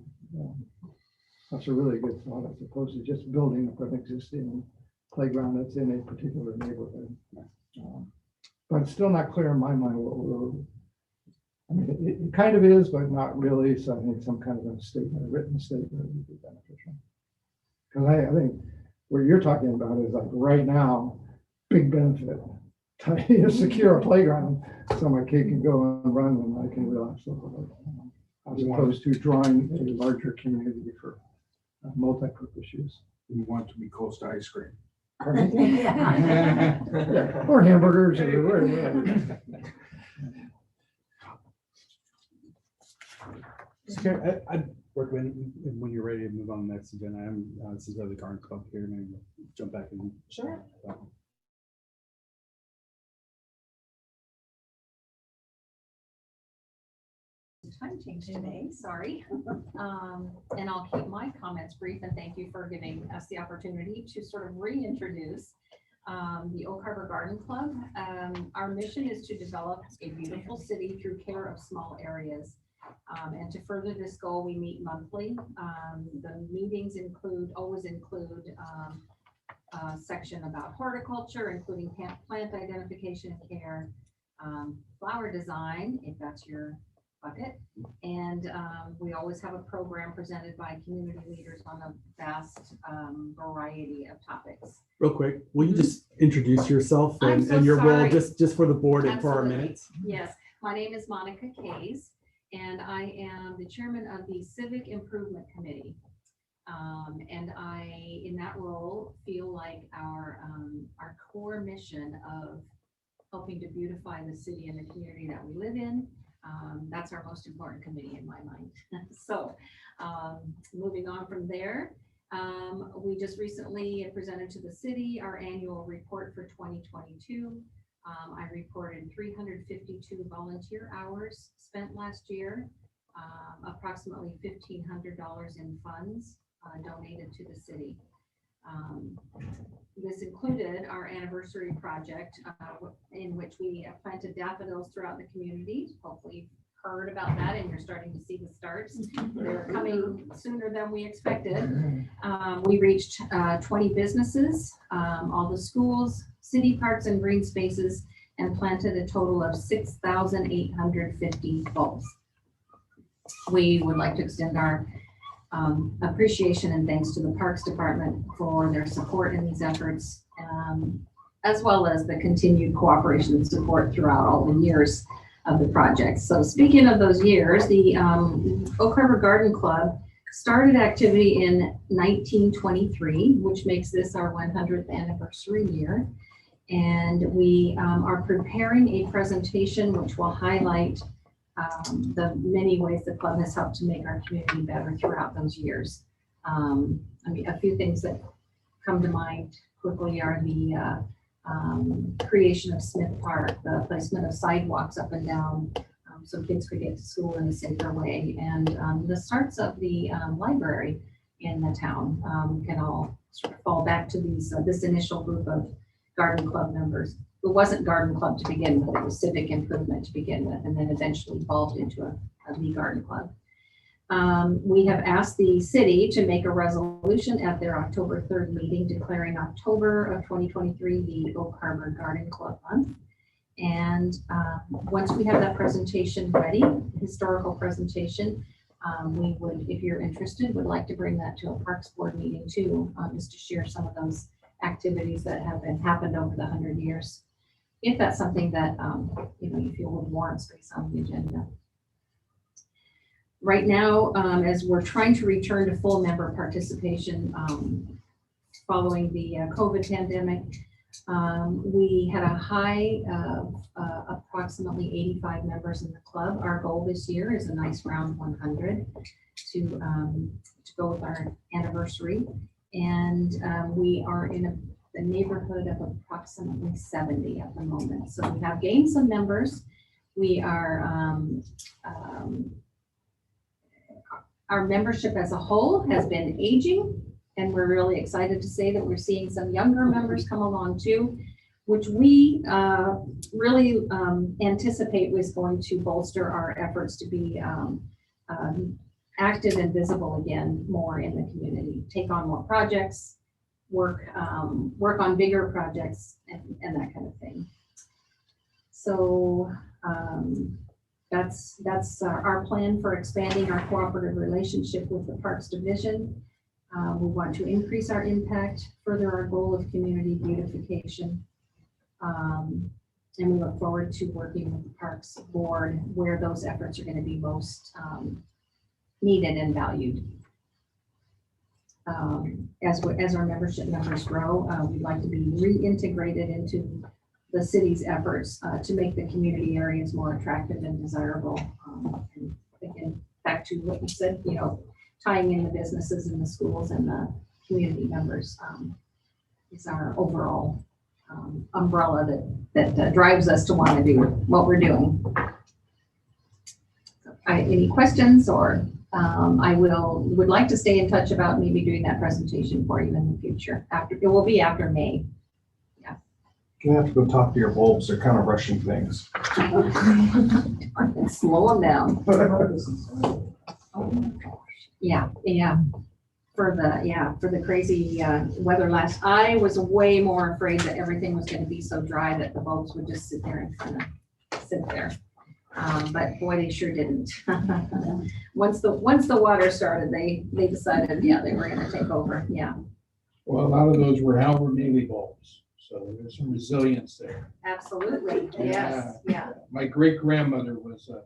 good thought, as opposed to just building up an existing playground that's in a particular neighborhood. But it's still not clear in my mind what we're, I mean, it kind of is, but not really. So I think some kind of a statement, a written statement would be beneficial. Because I think what you're talking about is like right now, big benefit to secure a playground so my kid can go and run and I can relax a little bit, as opposed to drawing a larger community for multi-purpose use.
We want to be close to ice cream.
Yeah.
Yeah, or hamburgers or whatever.
Okay, I'd recommend when you're ready to move on to the next agenda, this is the Garden Club here, maybe jump back in.
Sure.
Time change today, sorry. And I'll keep my comments brief, and thank you for giving us the opportunity to sort of reintroduce the Oak Harbor Garden Club. Our mission is to develop a beautiful city through care of small areas. And to further this goal, we meet monthly. The meetings always include a section about horticulture, including plant identification and care, flower design, if that's your bucket. And we always have a program presented by community leaders on a vast variety of topics.
Real quick, will you just introduce yourself
I'm
and,
so
and your role
sorry.
just for the board and for our
Absolutely.
minutes?
Yes, my name is Monica Kays, and I am the chairman of the Civic Improvement Committee. And I, in that role, feel like our core mission of helping to beautify the city and the community that we live in, that's our most important committee in my mind. So moving on from there, we just recently presented to the city our annual report for 2022. I reported 352 volunteer hours spent last year, approximately $1,500 in funds donated to the city. This included our anniversary project in which we planted daffodils throughout the community. Hopefully you've heard about that and you're starting to see the starts. They're coming sooner than we expected. We reached 20 businesses, all the schools, city parks and green spaces, and planted a total of 6,850 bulbs. We would like to extend our appreciation and thanks to the Parks Department for their support in these efforts, as well as the continued cooperation and support throughout all the years of the project. So speaking of those years, the Oak Harbor Garden Club started activity in 1923, which makes this our 100th anniversary year. And we are preparing a presentation which will highlight the many ways the club has helped to make our community better throughout those years. I mean, a few things that come to mind quickly are the creation of Smith Park, the placement of sidewalks up and down so kids could get to school in a safer way, and the starts of the library in the town can all sort of fall back to these this initial group of garden club members. It wasn't garden club to begin with, it was civic improvement to begin with, and then eventually evolved into a the garden club. We have asked the city to make a resolution at their October 3rd meeting declaring October of 2023 the Oak Harbor Garden Club Month. And once we have that presentation ready, historical presentation, we would, if you're interested, would like to bring that to a Parks Board meeting too, just to share some of those activities that have happened over the 100 years. If that's something that you feel would warrant space on the agenda. Right now, as we're trying to return to full member participation following the COVID pandemic, we had a high of approximately 85 members in the club. Our goal this year is a nice round 100 to go with our anniversary. And we are in the neighborhood of approximately 70 at the moment. So we have gained some members. We are, our membership as a whole has been aging, and we're really excited to say that we're seeing some younger members come along too, which we really anticipate was going to bolster our efforts to be active and visible again more in the community, take on more projects, work on bigger projects and that kind of thing. So that's our plan for expanding our cooperative relationship with the Parks Division. We want to increase our impact, further our goal of community beautification. And we look forward to working with the Parks Board where those efforts are going to be most needed and valued. As our membership numbers grow, we'd like to be reintegrated into the city's efforts to make the community areas more attractive and desirable. And again, back to what you said, tying in the businesses and the schools and the community members is our overall umbrella that drives us to want to do what we're doing. Any questions, or I would like to stay in touch about maybe doing that presentation for you in the future. It will be after May. Yeah.
You have to go talk to your bulbs. They're kind of rushing things.
Slow them down. Oh my gosh. Yeah. For the crazy weather I was way more afraid that everything was going to be so dry that the bulbs would just sit there and kind of sit there. But boy, they sure didn't. Once the water started, they decided, they were going to take over. Yeah.
Well, a lot of those were Albert Neely bulbs, so there's some resilience there.
Absolutely. Yes. Yeah.
My great grandmother was a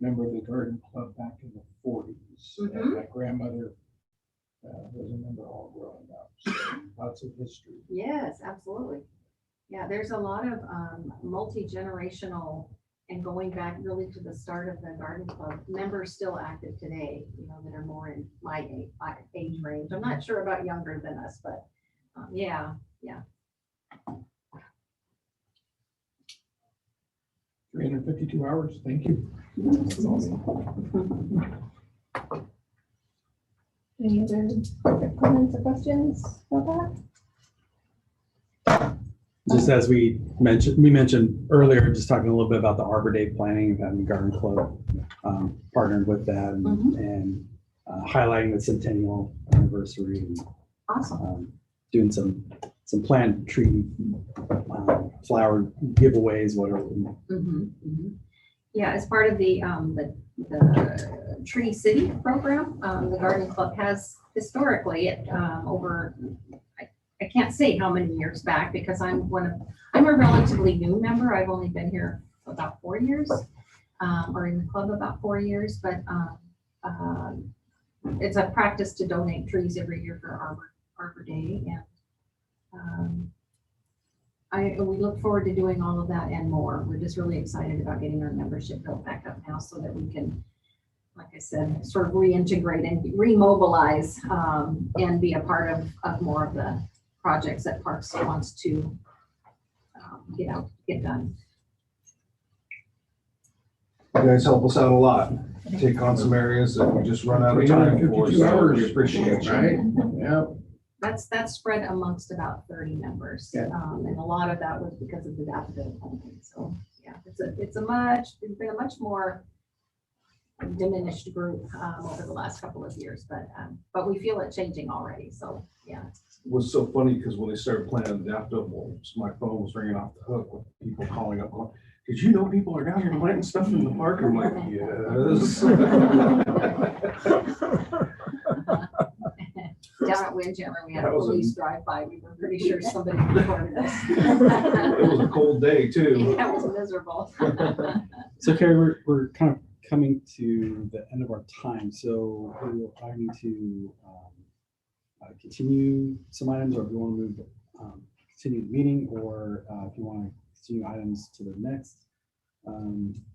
member of the garden club back in the 40s.
Mm-hmm.
And my grandmother was a member all growing up. So lots of history.
Yes, absolutely. Yeah, there's a lot of multi-generational and going back really to the start of the garden club members still active today, that are more in my age range. I'm not sure about younger than us, but yeah.
352 hours. Thank you.
Any other comments or questions about that?
Just as we mentioned earlier, just talking a little bit about the Arbor Day planning and having Garden Club partnered with that and highlighting the centennial anniversary and
Awesome.
doing some plant tree flower giveaways, whatever.
Yeah, as part of the Tree City program, the Garden Club has historically over, I can't say how many years back because I'm a relatively new member. I've only been here for about 4 years, or in the club about 4 years, but it's a practice to donate trees every year for Arbor Day, and we look forward to doing all of that and more. We're just really excited about getting our membership built back up now so that we can, like I said, sort of reintegrate and remobilize and be a part of more of the projects that Parks wants to get done.
You guys help us out a lot. Take on some areas that we just run out of time for.
352
So
hours.
we appreciate you.
Right? Yeah.
That's spread amongst about 30 members.
Yeah.
And a lot of that was because of the daffodil planting. So yeah, it's been a much more diminished group over the last couple of years, but we feel it changing already. So yeah.
It was so funny because when they started planting the daffodils, my phone was ringing off the hook with people calling up going, did you know people are down here planting stuff in the park? I'm like, yes.
Down at Windjammer, we had a
That was a-
police drive by. We were pretty sure somebody recorded us.
It was a cold day too.
That was miserable.
So Carrie, we're kind of coming to the end of our time, so we will probably need to continue some items, or if you want to move, continue the meeting, or if you want to continue items to the next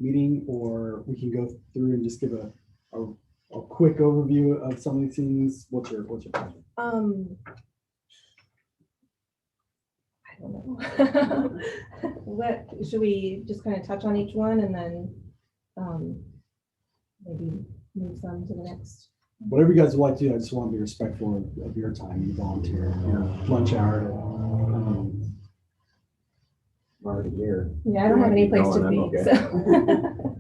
meeting, or we can go through and just give a quick overview of some of these things. What's your pleasure?
I don't know. What, should we just kind of touch on each one and then maybe move some to the next?
Whatever you guys would like to do, I just want to be respectful of your time. You volunteer, your lunch hour.
I'm already here.
Yeah, I don't have any place to
I'm
be,
okay.
so.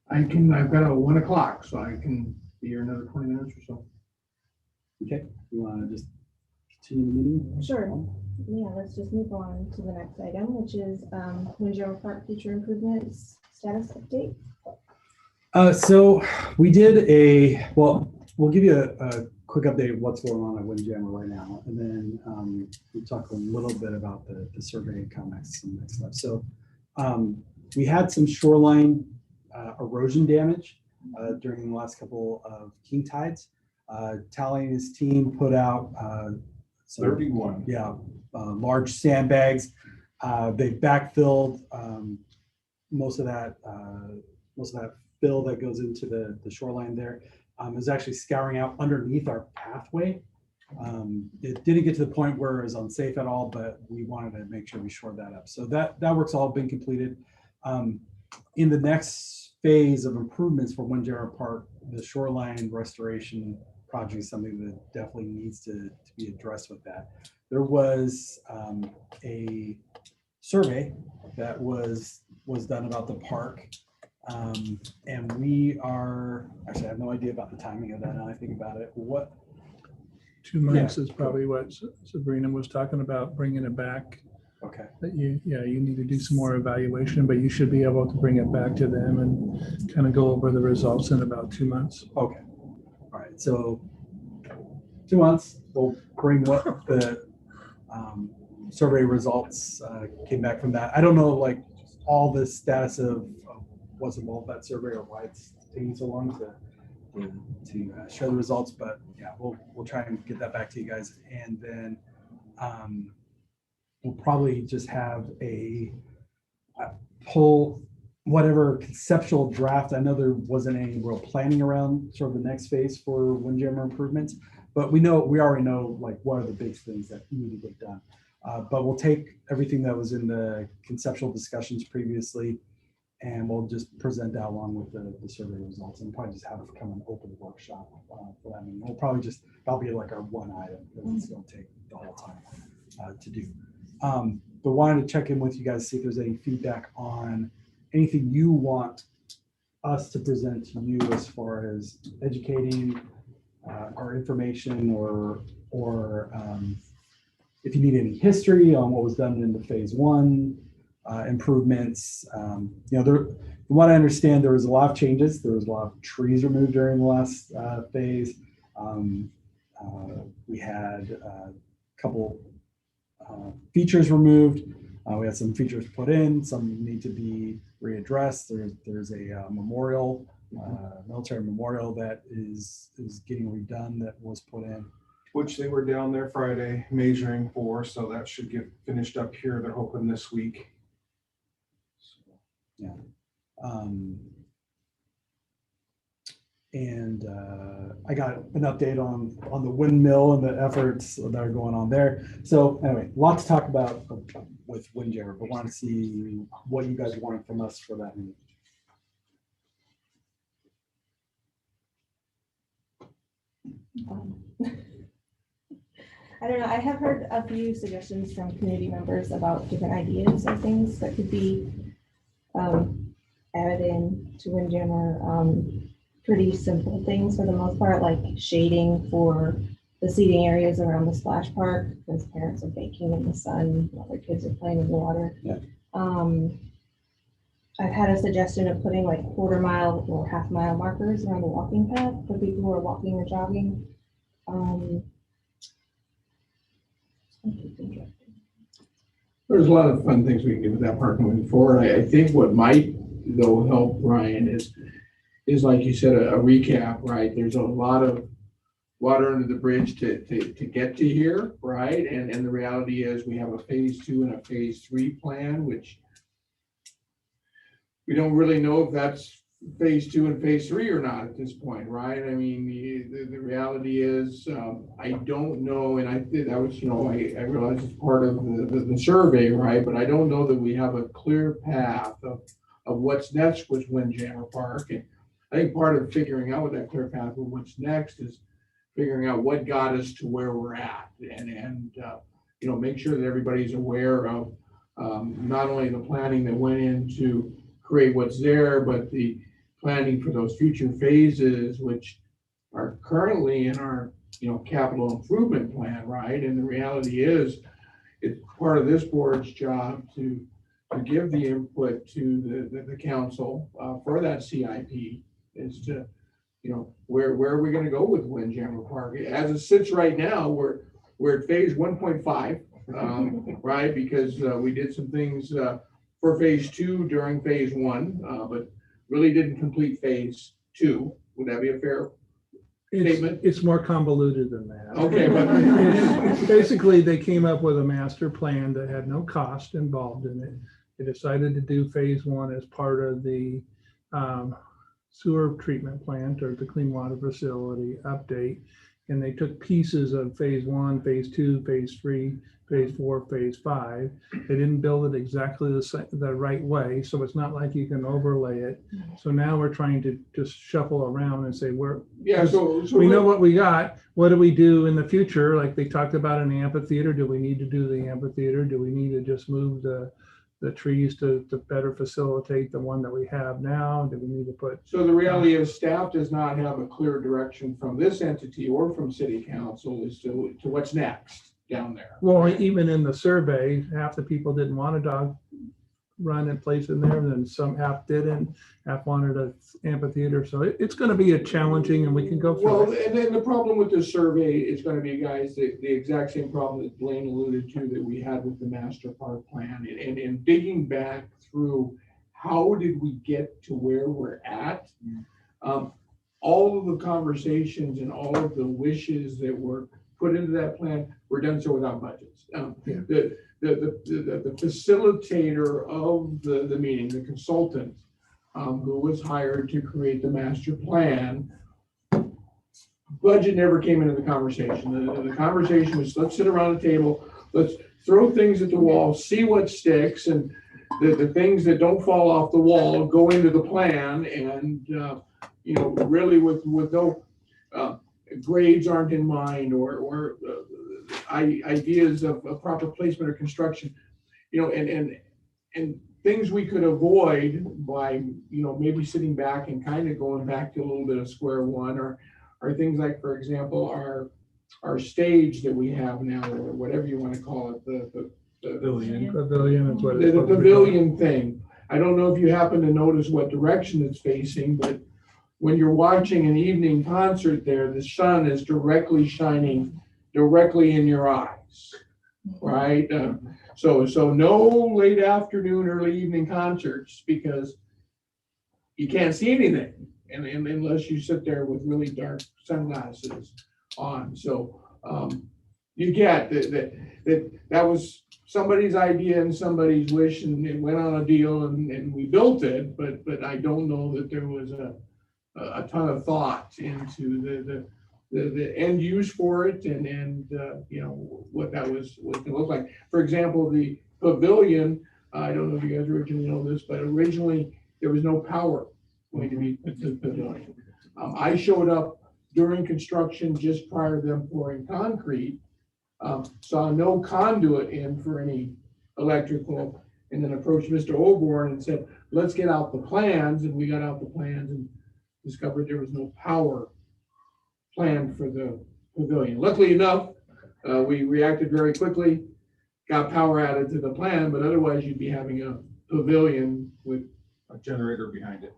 I've got a 1 o'clock, so I can be here another 20 minutes or so.
Okay, you want to just continue the meeting?
Sure. Yeah, let's just move on to the next item, which is Windjammer Park future improvements status update.
So we did we'll give you a quick update of what's going on at Windjammer right now. And then we talk a little bit about the survey comments and next stuff. So we had some shoreline erosion damage during the last couple of king tides. Tally and his team put out some
31.
large sandbags. They backfilled most of that fill that goes into the shoreline there. Is actually scouring out underneath our pathway. It didn't get to the point where it was unsafe at all, but we wanted to make sure we shored that up. So that work's all been completed. In the next phase of improvements for Windjammer Park, the shoreline restoration project is something that definitely needs to be addressed with that. There was a survey that was done about the park. And we are, actually I have no idea about the timing of that now I think about it.
2 months is probably what Sabrina was talking about, bringing it back.
Okay.
That you need to do some more evaluation, but you should be able to bring it back to them and kind of go over the results in about 2 months.
Okay. All right. So 2 months, we'll bring what the survey results came back from that. I don't know like all the status of what's involved in that survey or why it's taking so long to share the results, but yeah, we'll try and get that back to you guys, and then we'll probably just have a pull whatever conceptual draft. I know there wasn't any real planning around sort of the next phase for Windjammer improvements, but we already know like what are the big things that need to get done. But we'll take everything that was in the conceptual discussions previously, and we'll just present that along with the survey results, and probably just have it become an open workshop for that. I mean, that'll be like our one item because it's going to take the whole time to do. But wanted to check in with you guys, see if there's any feedback on anything you want us to present to you as far as educating our information, or if you need any history on what was done in the phase 1 improvements. From what I understand, there was a lot of changes. There was a lot of trees removed during the last phase. We had a couple features removed. We had some features put in. Some need to be readdressed. There's a memorial, military memorial that is getting redone that was put in.
which they were down there Friday measuring for, so that should get finished up here. They're hoping this week.
And I got an update on the windmill and the efforts that are going on there. So anyway, lots to talk about with Windjammer, but want to see what you guys wanted from us for that meeting.
I don't know, I have heard a few suggestions from community members about different ideas of things that could be added in to Windjammer. Pretty simple things for the most part, like shading for the seating areas around the splash park, because parents are baking in the sun while their kids are playing in the water.
Yeah.
I've had a suggestion of putting like 1/4 mile or 1/2 mile markers around the walking path for people who are walking or jogging.
There's a lot of fun things we can do with that park moving forward. I think what might though help, Brian, is like you said, a recap, right? There's a lot of water under the bridge to get to here, right? And the reality is we have a phase 2 and a phase 3 plan, which we don't really know if that's phase 2 and phase 3 or not at this point, right? I mean, the reality is, I don't know, and I think that was, I realize it's part of the survey, right? But I don't know that we have a clear path of what's next with Windjammer Park. And I think part of figuring out what that clear path of what's next is figuring out what got us to where we're at, and make sure that everybody's aware of not only the planning that went into create what's there, but the planning for those future phases, which are currently in our capital improvement plan, right? And the reality is, it's part of this board's job to give the input to the council for that CIP, is to, where are we going to go with Windjammer Park? As it sits right now, we're at phase 1.5, right? Because we did some things for phase 2 during phase 1, but really didn't complete phase 2. Would that be a fair statement?
It's more convoluted than that.
Okay, but
Basically, they came up with a master plan that had no cost involved in it. They decided to do phase 1 as part of the sewer treatment plant or the clean water facility update. And they took pieces of phase 1, phase 2, phase 3, phase 4, phase 5. They didn't build it exactly the right way. So it's not like you can overlay it. So now we're trying to just shuffle around and say, we know what we got. What do we do in the future? Like they talked about an amphitheater. Do we need to do the amphitheater? Do we need to just move the trees to better facilitate the one that we have now? Do we need to put?
So the reality is staff does not have a clear direction from this entity or from city council as to what's next down there.
Well, even in the survey, half the people didn't want a dog run in place in there, and then some half didn't, half wanted an amphitheater. So it's going to be a challenging, and we can go through
Well,
it.
and then the problem with this survey is going to be, guys, the exact same problem that Blaine alluded to that we had with the master park plan, and digging back through how did we get to where we're at. All of the conversations and all of the wishes that were put into that plan were done so without budgets. The facilitator of the meeting, the consultant who was hired to create the master plan, budget never came into the conversation. The conversation was, let's sit around the table, let's throw things at the wall, see what sticks, and the things that don't fall off the wall go into the plan, and really with no grades aren't in mind, or ideas of proper placement or construction, and things we could avoid by maybe sitting back and kind of going back to a little bit of square one, or things like, for example, our stage that we have now, or whatever you want to call it, the
Pavilion is what it's
the
supposed to be
pavilion thing. I don't know if you happen to notice what direction it's facing, but when you're watching an evening concert there, the sun is directly shining directly in your eyes, right? So no late afternoon, early evening concerts, because you can't see anything, and unless you sit there with really dark sunglasses on. So You get that was somebody's idea and somebody's wish, and it went on a deal, and we built it, but I don't know that there was a ton of thought into the end use for it, and you know, what that was going to look like. For example, the pavilion, I don't know if you guys originally know this, but originally there was no power going to be put to the pavilion. I showed up during construction just prior to them pouring concrete, saw no conduit in for any electrical, and then approached Mr. Oborn and said, let's get out the plans, and we got out the plans and discovered there was no power planned for the pavilion. Luckily enough, we reacted very quickly, got power added to the plan, but otherwise you'd be having a pavilion with
A generator behind it.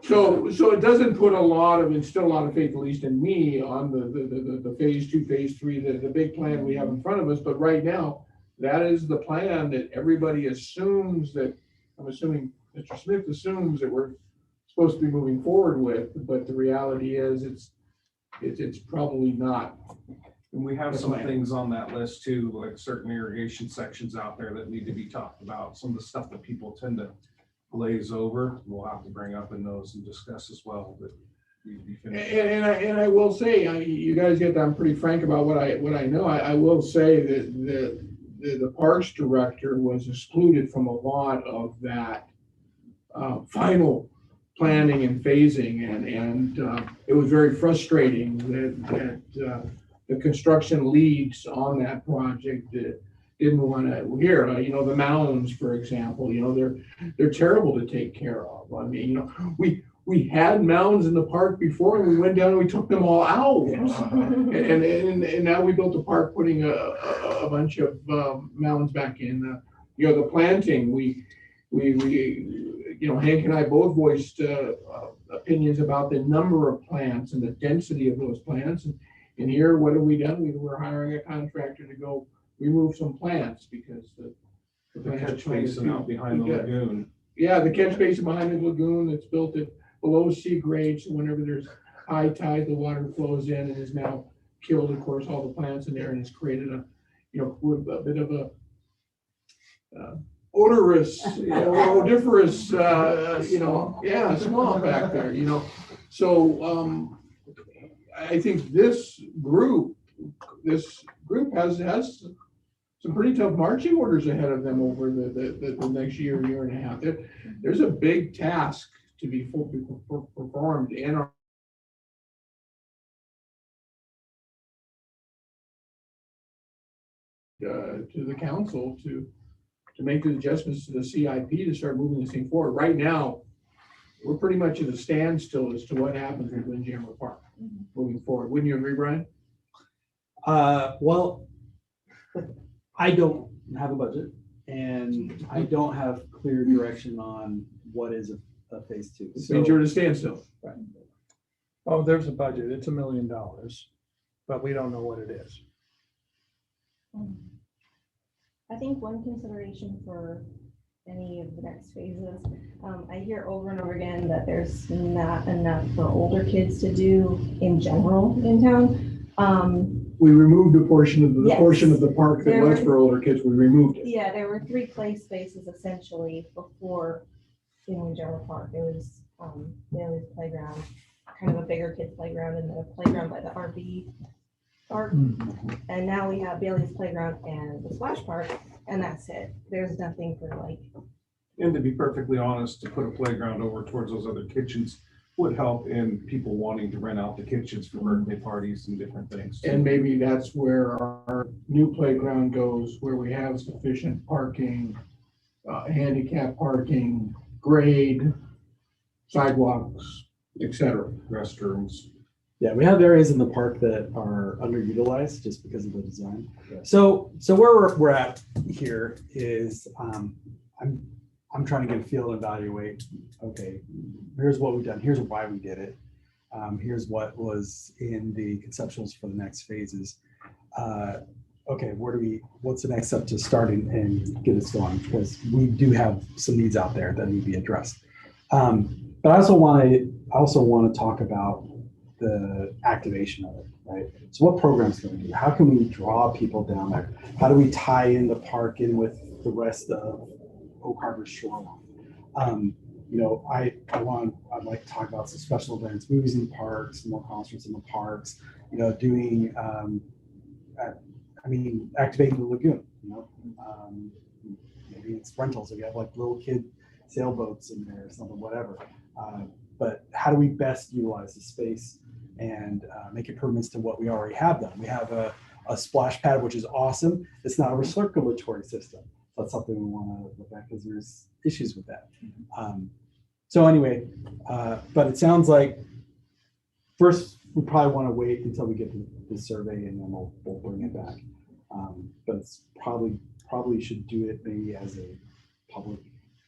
So it doesn't put instill a lot of faith, at least in me, on the phase 2, phase 3, the big plan we have in front of us. But right now, that is the plan that everybody assumes that, I'm assuming Mr. Smith assumes that we're supposed to be moving forward with, but the reality is it's probably not.
And we have some
Plan.
things on that list too, like certain irrigation sections out there that need to be talked about. Some of the stuff that people tend to glaze over, we'll have to bring up in those and discuss as well, that need to be finished.
And I will say, you guys get that I'm pretty frank about what I know. I will say that the Parks Director was excluded from a lot of that final planning and phasing, and it was very frustrating that the construction leads on that project that didn't want to hear. You know, the mounds, for example, you know, they're terrible to take care of. I mean, you know, we had mounds in the park before, and we went down and we took them all out. And now we built a park putting a bunch of mounds back in. You know, the planting, we you know, Hank and I both voiced opinions about the number of plants and the density of those plants. And here, what have we done? We were hiring a contractor to go remove some plants because
The catch basin out behind the lagoon.
Yeah, the catch basin behind the lagoon that's built at below sea grade, so whenever there's high tide, the water flows in and has now killed, of course, all the plants in there, and has created a bit of a odorous, odoriferous, swamp back there, you know. So I think this group has some pretty tough marching orders ahead of them over the next year and a half. There's a big task to be performed in our to the council to make the adjustments to the CIP to start moving this thing forward. Right now, we're pretty much at a standstill as to what happens with Windjammer Park moving forward. Wouldn't you agree, Brian?
Well, I don't have a budget, and I don't have clear direction on what is a phase 2.
This means you're at a standstill.
Right.
Oh, there's a budget. It's $1 million, but we don't know what it is.
I think one consideration for any of the next phases, I hear over and over again that there's not enough for older kids to do in general in town.
We removed a portion of the
Yes.
portion of the park that was
There-
for older kids. We removed it.
Yeah, there were 3 play spaces essentially before in General Park. It was Bailey's playground, kind of a bigger kids playground, and then a playground by the RV park. And now we have Bailey's playground and the splash park, and that's it. There's nothing for like.
And to be perfectly honest, to put a playground over towards those other kitchens would help in people wanting to rent out the kitchens for birthday parties and different things.
And maybe that's where our new playground goes, where we have sufficient parking, handicap parking, grade, sidewalks, etc.
Restrooms.
Yeah, we have areas in the park that are underutilized just because of the design. So where we're at here is I'm trying to get a feel and evaluate. Okay, here's what we've done. Here's why we did it. Here's what was in the conceptuals for the next phases. Okay, what's the next step to starting and get us going? Because we do have some needs out there that need to be addressed. But I also want to talk about the activation of it, right? So what programs can we do? How can we draw people down there? How do we tie in the park in with the rest of Oak Harbor shoreline? You know, I'd like to talk about some special events, movies in the parks, more concerts in the parks, you know, doing, activating the lagoon, you know, maybe it's rentals, if you have like little kid sailboats in there or something, whatever. But how do we best utilize the space and make improvements to what we already have done? We have a splash pad, which is awesome. It's not a recirculatory system. That's something we want to look at because there's issues with that. So anyway, but it sounds like first we probably want to wait until we get the survey and then we'll bring it back. But it's probably should do it maybe as a public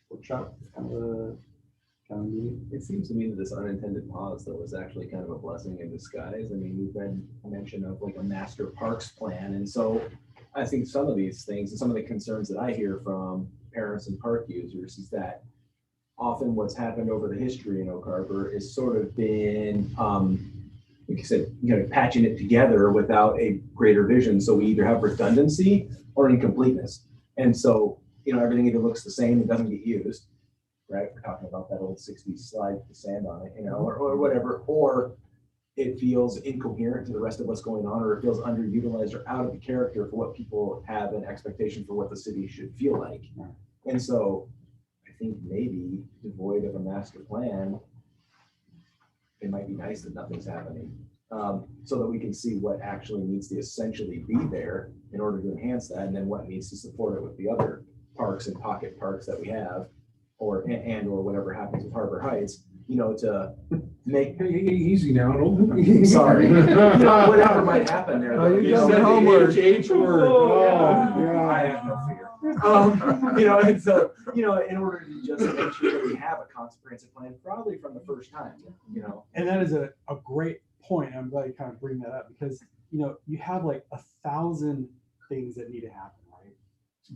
workshop kind of meeting.
It seems to me that this unintended pause, though, is actually kind of a blessing in disguise. I mean, we've been mention of like a master parks plan. And so I think some of these things and some of the concerns that I hear from parents and park users is that often what's happened over the history in Oak Harbor is sort of been, like I said, you know, patching it together without a greater vision. So we either have redundancy or incompleteness. And so, you know, everything either looks the same and doesn't get used, right? We're talking about that old 60s slide with the sand on it, you know, or whatever, or it feels incoherent to the rest of what's going on, or it feels underutilized or out of the character for what people have an expectation for what the city should feel like. And so I think maybe devoid of a master plan, it might be nice that nothing's happening, so that we can see what actually needs to essentially be there in order to enhance that, and then what needs to support it with the other parks and pocket parks that we have, or whatever happens with Harbor Heights, you know, to make.
Hey, easy now.
Sorry, whatever might happen there.
Oh,
though,
you
you know,
got the homework.
H word.
Oh,
I have no fear. You know, and so, you know, in order to just make sure that we have a comprehensive plan, probably from the first time, you know.
And that is a great point. I'm glad you kind of bring that up because, you know, you have like 1,000 things that need to happen, right?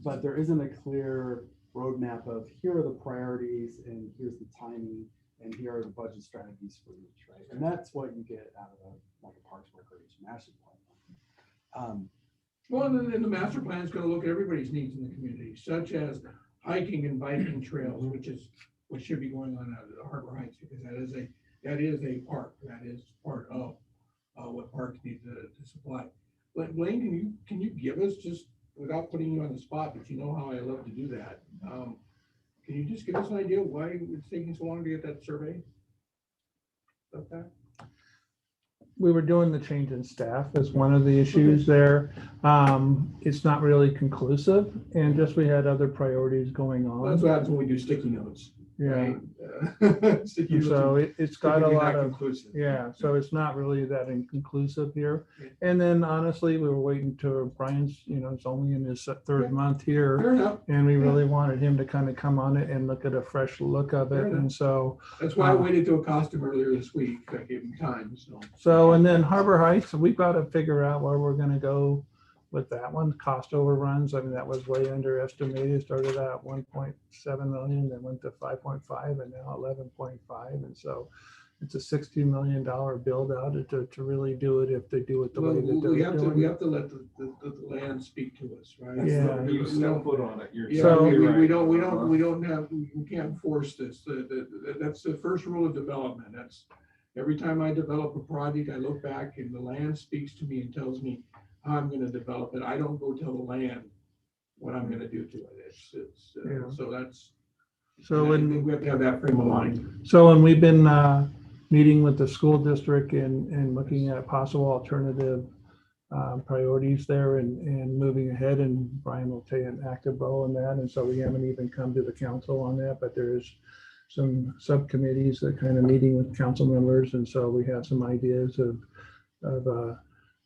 But there isn't a clear roadmap of here are the priorities and here's the timing and here are the budget strategies for each, right? And that's what you get out of a Parks Recreation Master Plan.
Well, and then the master plan is going to look at everybody's needs in the community, such as hiking and biking trails, which is what should be going on at Harbor Heights, because that is a park. That is part of what parks need to supply. But Blaine, can you give us, just without putting you on the spot, but you know how I love to do that. Can you just give us an idea why it's taking so long to get that survey? About that?
we were doing the change in staff as one of the issues there. It's not really conclusive, and just we had other priorities going
Well, that's
on.
what happens when we do sticky notes.
Yeah,
Right? Sticky
and
notes
so
are
it's got a
typically
lot
not
of,
conclusive.
yeah, so it's not really that inconclusive here. And then honestly, we were waiting to Brian's, it's only in his third month here.
Fair enough.
And we really wanted him to kind of come on it and look at a fresh look of
Fair
it.
enough.
And so,
That's why I waited to accost him earlier this week. I gave him time,
and then Harbor Heights, we've got to figure out where we're going to go with that one. Cost overruns, I mean, that was way underestimated. Started out 1.7 million, then went to 5.5 and now 11.5. And so it's a $60 million build out to really do it if they do it the way that they're
we
doing.
have to let the land speak to us, right?
Yeah.
You step foot on it. You're
Yeah,
So-
we can't force this. That's the first rule of development. That's every time I develop a project, I look back and the land speaks to me and tells me how I'm going to develop it. I don't go tell the land what I'm going to do to it.
Yeah.
So that's,
So
I
when
think we have to have that frame of mind.
So when we've been meeting with the school district and looking at possible alternative priorities there and moving ahead, and Brian will take an active role in that. And so we haven't even come to the council on that, but there's some subcommittees that kind of meeting with council members. And so we have some ideas of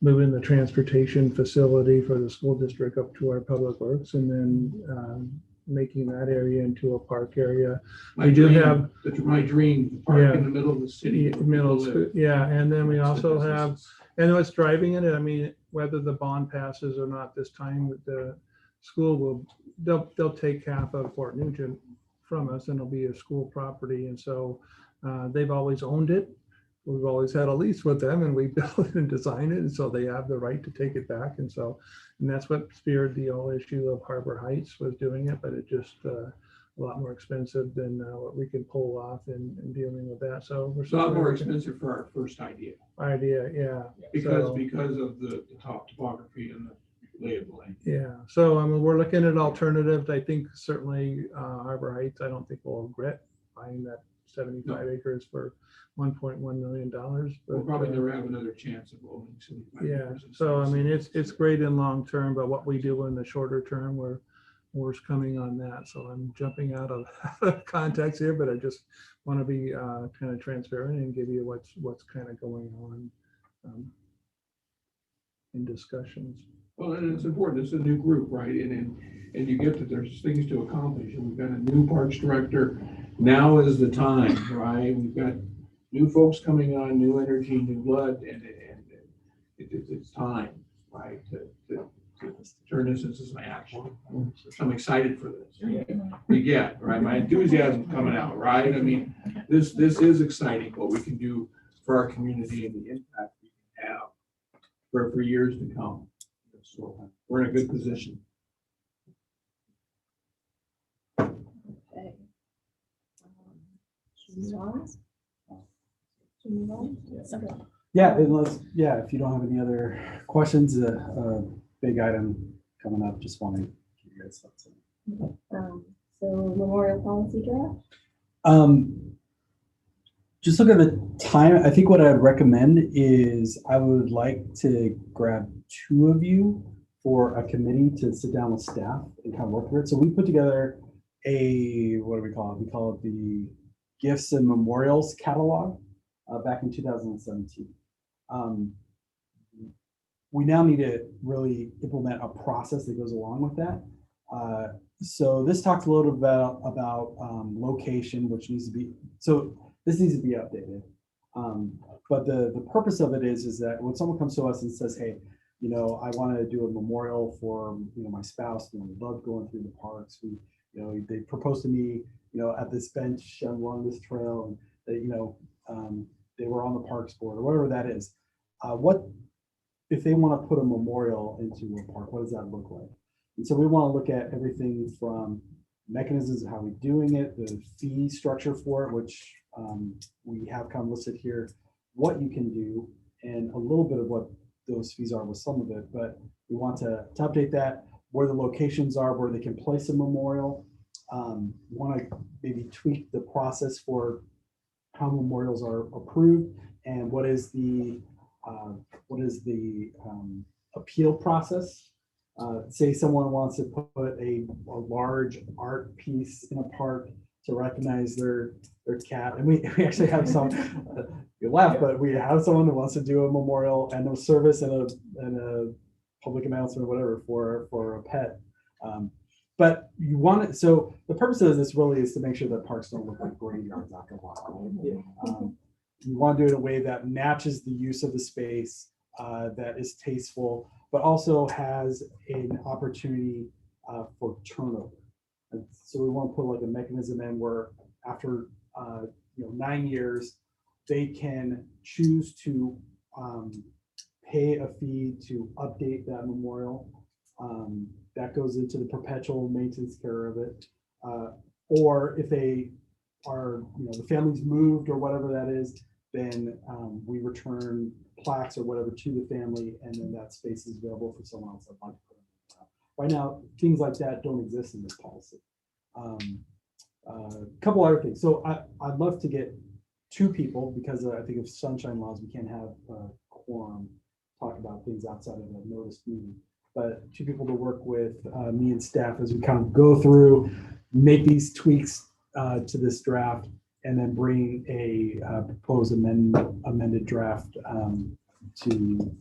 moving the transportation facility for the school district up to our public works, and then making that area into a park area.
My
We do
dream-
have-
That's my dream, park
Yeah.
in the middle of the city.
Middle school, yeah, and then we
Next to
also have,
businesses.
and what's driving it, I mean, whether the bond passes or not this time, the school they'll take half of Fort Nugent from us, and it'll be a school property, and so they've always owned it. we've always had a lease with them and we built it and designed it. And so they have the right to take it back. And so, and that's what speared the whole issue of Harbor Heights was doing it, but it just a lot more expensive than what we could pull off in dealing with that. So we're
It's a lot more expensive for our first idea
yeah.
because
So-
of the top topography and the lay of the land.
Yeah, so I mean, we're looking at alternatives. I think certainly Harbor Heights, I don't think we'll regret buying that 75 acres for $1.1 million.
We'll
But,
probably never have another chance of owning 75
yeah,
acres in
so I
Sioux
mean,
City.
it's great in long term, but what we do in the shorter term, we're coming on that. So I'm jumping out of context here, but I just want to be kind of transparent and give you what's kind of going on in discussions.
Well, and it's important, it's a new group, right? And you get that there's things to accomplish, and we've got a new parks director. Now is the time, right? We've got new folks coming on, new energy, new blood, and it's time, right? To turn this into some action. I'm excited for this. You get, right? My enthusiasm coming out, right? I mean, this is exciting, what we can do for our community and the impact we can have for years to come. So we're in a good position.
Okay. Should we move on? Should we move on? Okay.
Yeah, unless, yeah, if you don't have any other questions, a big item coming up, just want to give you guys thoughts on it.
So memorial policy draft?
Just look at the time. I think what I'd recommend is I would like to grab 2 of you for a committee to sit down with staff and kind of work through it. So we put together what do we call it? We call it the Gifts and Memorials Catalog back in 2017. We now need to really implement a process that goes along with that. So this talks a little bit about location, which needs to be, so this needs to be updated. But the purpose of it is that when someone comes to us and says, hey, you know, I want to do a memorial for, you know, my spouse, you know, we love going through the parks. We, you know, they proposed to me, you know, at this bench along this trail, and that, you know, they were on the parks board or whatever that is. What if they want to put a memorial into a park? What does that look like? And so we want to look at everything from mechanisms of how we're doing it, the fee structure for it, which we have kind of listed here, what you can do, and a little bit of what those fees are with some of it. But we want to update that, where the locations are, where they can place a memorial. We want to maybe tweak the process for how memorials are approved, and what is the appeal process. Say someone wants to put a large art piece in a park to recognize their cat, and we actually have some. You laugh, but we have someone that wants to do a memorial and a service and a public announcement or whatever for a pet. But you want it, so the purpose of this really is to make sure that parks don't look like graveyards after a while. You want to do it in a way that matches the use of the space, that is tasteful, but also has an opportunity for turnover. And so we want to put like a mechanism in where after 9 years, they can choose to pay a fee to update that memorial. That goes into the perpetual maintenance care of it. Or if they are, the family's moved or whatever that is, then we return plaques or whatever to the family, and then that space is available for someone else that wants to put it. Right now, things like that don't exist in this policy. A couple other things. So I'd love to get 2 people, because I think of sunshine laws, we can't have a quorum talk about things outside of a notice meeting. But 2 people to work with me and staff as we kind of go through, make these tweaks to this draft, and then bring a proposed amended draft to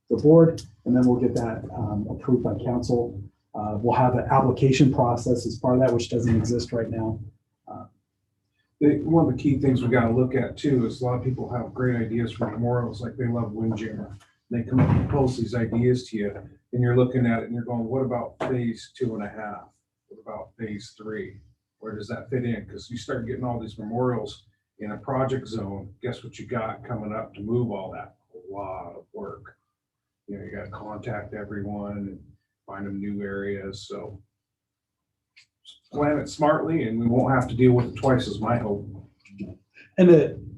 the board, and then we'll get that approved by council. We'll have an application process as part of that, which doesn't exist right now.
One of the key things we got to look at too is a lot of people have great ideas for memorials, like they love Windjammer. They come up and post these ideas to you, and you're looking at it and you're going, what about phase 2.5? What about phase 3? Where does that fit in? Because you start getting all these memorials in a project zone, guess what you got coming up to move all that? A lot of work. You know, you gotta contact everyone and find them new areas, so plan it smartly and we won't have to deal with it twice, is my hope.
And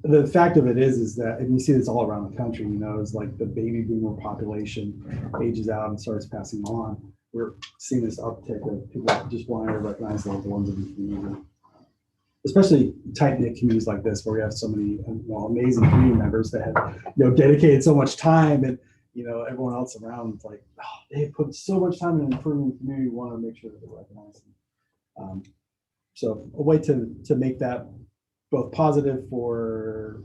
the fact of it is that, and you see this all around the country, you know, is like the baby boomer population ages out and starts passing on. We're seeing this uptick of people just wanting to recognize the loved ones in the community, especially tight knit communities like this, where we have so many amazing community members that have, dedicated so much time, and everyone else around is like, oh, they put so much time in improving the community. We want to make sure that they're recognized. So a way to make that both positive for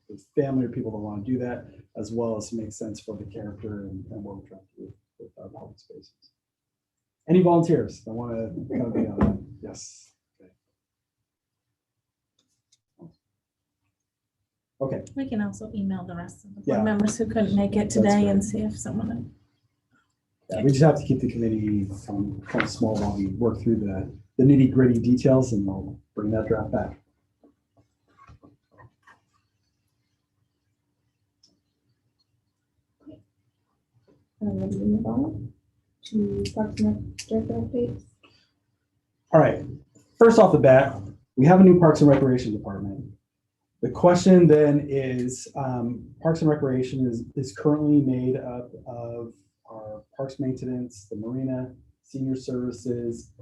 the family or people that want to do that, as well as to make sense for the character and what we're trying to do with our public spaces. Any volunteers that want to kind of be on that? Yes. Okay.
We can also email the rest of the
Yeah.
board members who couldn't make it
That's
today
great.
and see if someone.
Yeah, we just have to keep the committee kind of small while we work through the nitty gritty details, and we'll bring that draft back.
Ready to move on to Parks and Rec director updates?
All right. First off the bat, we have a new Parks and Recreation department. The question then is, Parks and Recreation is currently made up of our parks maintenance, the marina, senior services.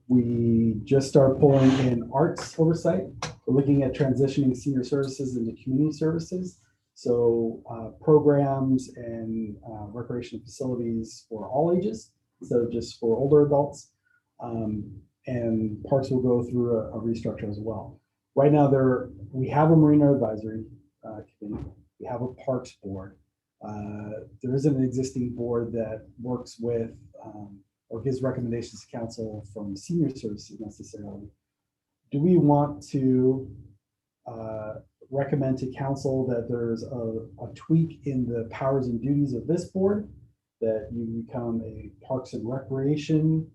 We just started pulling in arts oversight. We're looking at transitioning senior services into community services. So programs and recreation facilities for all ages, instead of just for older adults. And parks will go through a restructure as well. Right now, we have a marina advisory committee. We have a parks board. There isn't an existing board that works with or gives recommendations to council from senior services necessarily. Do we want to recommend to council that there's a tweak in the powers and duties of this board, that you become a Parks and Recreation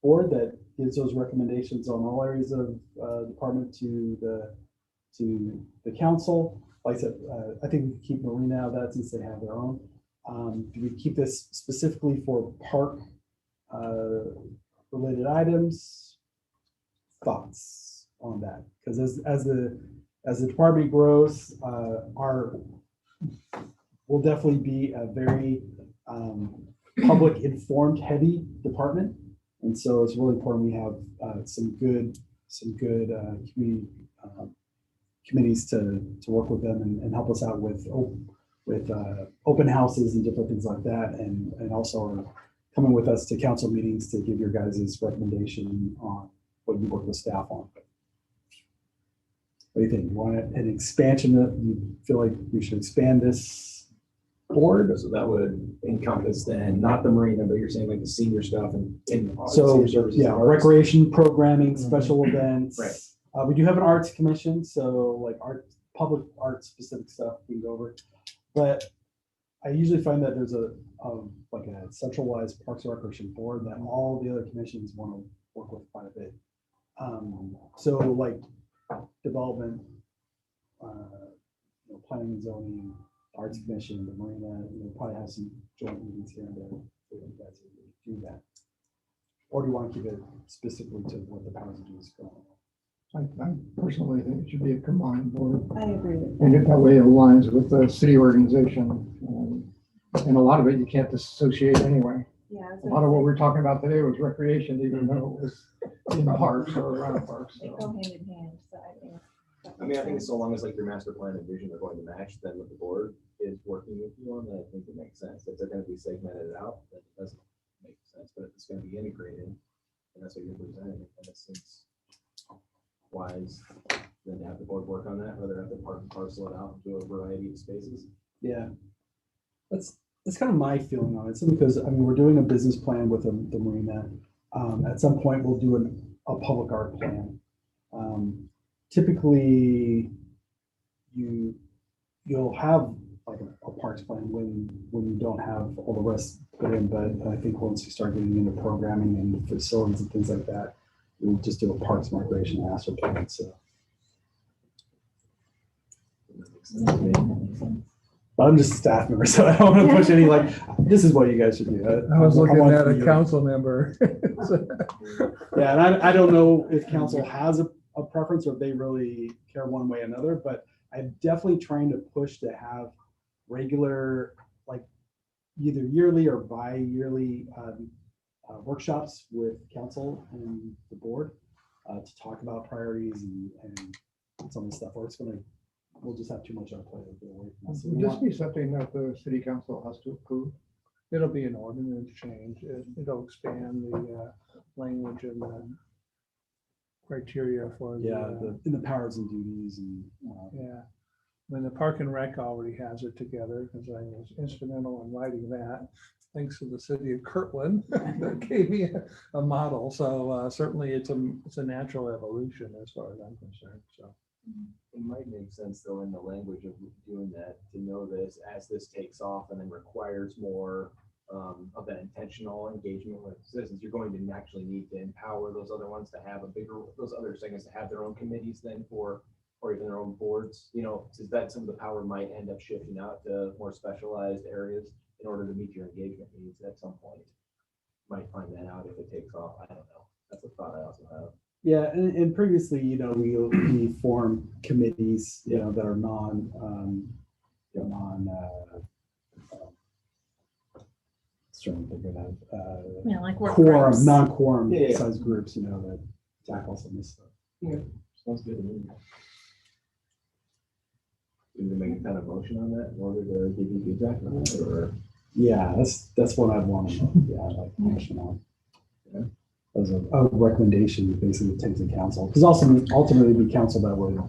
board that gives those recommendations on all areas of department to the council? Like I said, I think we can keep marina out of that since they have their own. Do we keep this specifically for park related items? Thoughts on that? Because as the department grows, will definitely be a very public informed heavy department. And so it's really important we have some good community committees to work with them and help us out with open houses and different things like that, and also are coming with us to council meetings to give your guys' recommendation on what you work with staff on. What do you think? You want an expansion? You feel like we should expand this board?
So that would encompass then, not the marina, but you're saying like the senior stuff and
So
senior services.
yeah, recreation programming, special events.
Right.
We do have an arts commission, so like public art specific stuff we can go over. But I usually find that there's a centralized Parks and Recreation board that all the other commissions want to work with quite a bit. So like development, planning and zoning, arts commission, the marina, probably have some joint meetings here and there for you guys to do that. Or do you want to keep it specifically to what the powers and duties go on?
I personally think it should be a combined board.
I agree with
And that way it aligns with the city organization. And a lot of it you can't disassociate anyway.
Yeah.
A lot of what we're talking about today was recreation, even though it was in parks or around parks.
They
So.
go hand in hand, so I think.
I mean, I think so long as like your master plan and vision are going to match, then what the board is working with you on, then I think it makes sense. If they're going to be segmented out, then it doesn't make sense. But if it's going to be integrated, and that's what you're presenting, then it seems wise then to have the board work on that, rather than have to parcel it out into a variety of spaces.
Yeah, that's kind of my feeling on it. Simply because we're doing a business plan with the marina. At some point, we'll do a public art plan. Typically, you'll have like a parks plan when you don't have all the rest put in. But I think once you start getting into programming and facilities and things like that, we'll just do a Parks and Recreation master plan. So But I'm just a staff member, so I don't want to push any, like, this is what you guys should do.
I was looking
want
at
for
a
you.
council member.
Yeah, and I don't know if council has a preference or if they really care one way or another, but I'm definitely trying to push to have regular, like either yearly or bi-yearly workshops with council and the board to talk about priorities and some of the stuff, or it's gonna, we'll just have too much on our plate. So we
Would this
want-
be something that the city council has to approve?
It'll be an ordinance change. It'll expand the language and the criteria for
Yeah,
the,
in the powers and duties and,
yeah. I mean, the Park and Rec already has it together because I was instrumental in writing that, thanks to the city of Kirtland that gave me a model. So certainly it's a natural evolution as far as I'm concerned, so.
It might make sense though in the language of doing that, to know this as this takes off and then requires more of that intentional engagement with citizens. You're going to actually need to empower those other ones to have a bigger, those other things to have their own committees then for, or even their own boards, you know, so that some of the power might end up shifting out to more specialized areas in order to meet your engagement needs at some point. Might find that out if it takes off. I don't know. That's a thought I also have.
yeah, and previously, you know, we form committees, you know, that are trying to figure that
Yeah, like work
quorum,
groups.
non-quorum
Yeah, yeah.
size groups, you know, that tackle some of this stuff.
Sounds good to me. Do you make a kind of motion on that in order to give you feedback on that, or?
Yeah, that's what I want to know. Yeah, I'd like to mention on.
Yeah.
As a recommendation, basically take to council, because also ultimately be council that would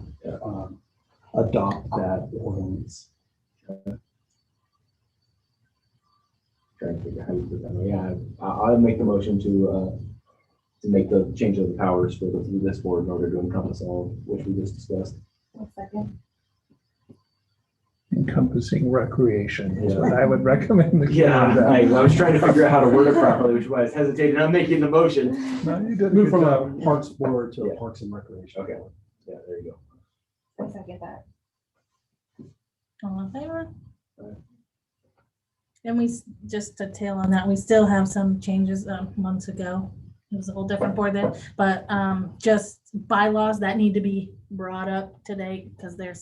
adopt that ordinance.
Trying to figure out how you put that. Yeah, I'll make the motion to make the change of the powers for this board in order to encompass all which we just discussed.
One second.
Encompassing recreation is what I would recommend. the
Yeah,
committee
I was trying to figure out how to word it properly, which is why I was hesitating on making the motion.
that. No, you did a
Move
good
from
job.
a parks board to
Yeah.
a parks and recreation.
Okay. Yeah, there you go.
One second that.
All in favor?
Aye.
And just to tail on that, we still have some changes months ago. It was a whole different board then, but just bylaws that need to be brought up today because they're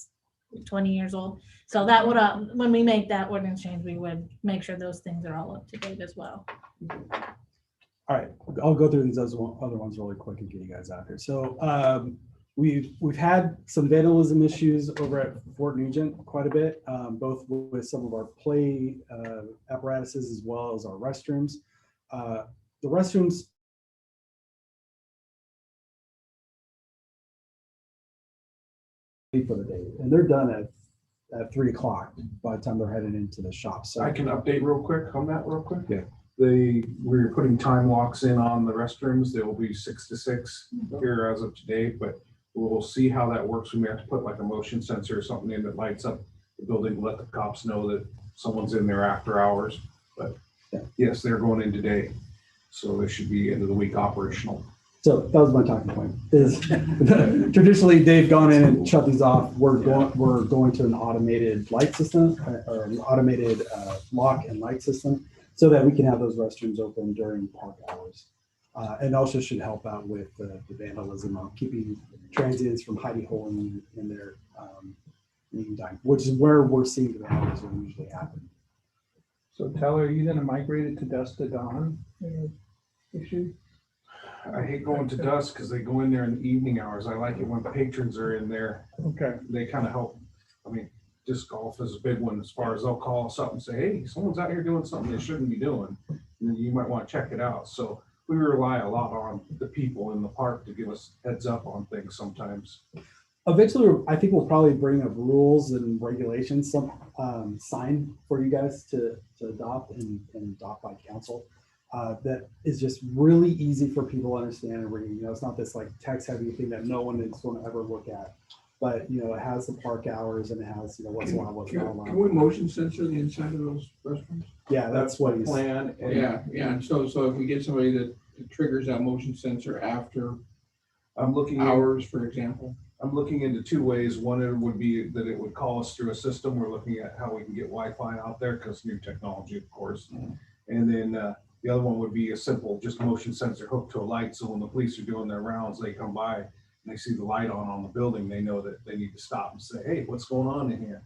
20 years old. So that would, when we make that ordinance change, we would make sure those things are all up to date as well.
All right, I'll go through these other ones really quick and get you guys out here. So we've had some vandalism issues over at Fort Nugent quite a bit, both with some of our play apparatuses as well as our restrooms. The restrooms for the day, and they're done at 3 o'clock by the time they're headed into the shop. So
I can update real quick on that real quick.
Yeah.
We're putting time locks in on the restrooms. They will be 6 to 6 here as of today, but we'll see how that works. We may have to put like a motion sensor or something in that lights up the building to let the cops know that someone's in there after hours. But
Yeah.
yes, they're going in today. So they should be end of the week operational.
So that was my talking point. Is traditionally they've gone in and shut these off. We're going to an automated light system or an automated lock and light system so that we can have those restrooms open during park hours. And also should help out with the vandalism of keeping transients from hiding hole in their meantime, which is where we're seeing the vandalism usually happen.
So Tyler, are you gonna migrate it to dusk to dawn issue?
I hate going to dusk because they go in there in the evening hours. I like it when patrons are in there.
Okay.
They kind of help. I mean, disc golf is a big one as far as they'll call us up and say, hey, someone's out here doing something they shouldn't be doing. And you might want to check it out. So we rely a lot on the people in the park to give us heads up on things sometimes.
Eventually, I think we'll probably bring up rules and regulations, some signed for you guys to adopt and adopt by council. That is just really easy for people to understand and read. You know, it's not this like text heavy thing that no one is going to ever look at. But you know, it has the park hours and it has, you know, what's allowed, what's not
Can
allowed.
we motion sensor the inside of those restrooms?
Yeah, that's what he's.
Plan. And
Yeah, and so if we get somebody that triggers that motion sensor after
I'm looking.
hours, for example.
I'm looking into two ways. One would be that it would call us through a system. We're looking at how we can get Wi-Fi out there because new technology, of course. And then the other one would be a simple, just motion sensor hooked to a light. So when the police are doing their rounds, they come by and they see the light on the building, they know that they need to stop and say, hey, what's going on in here?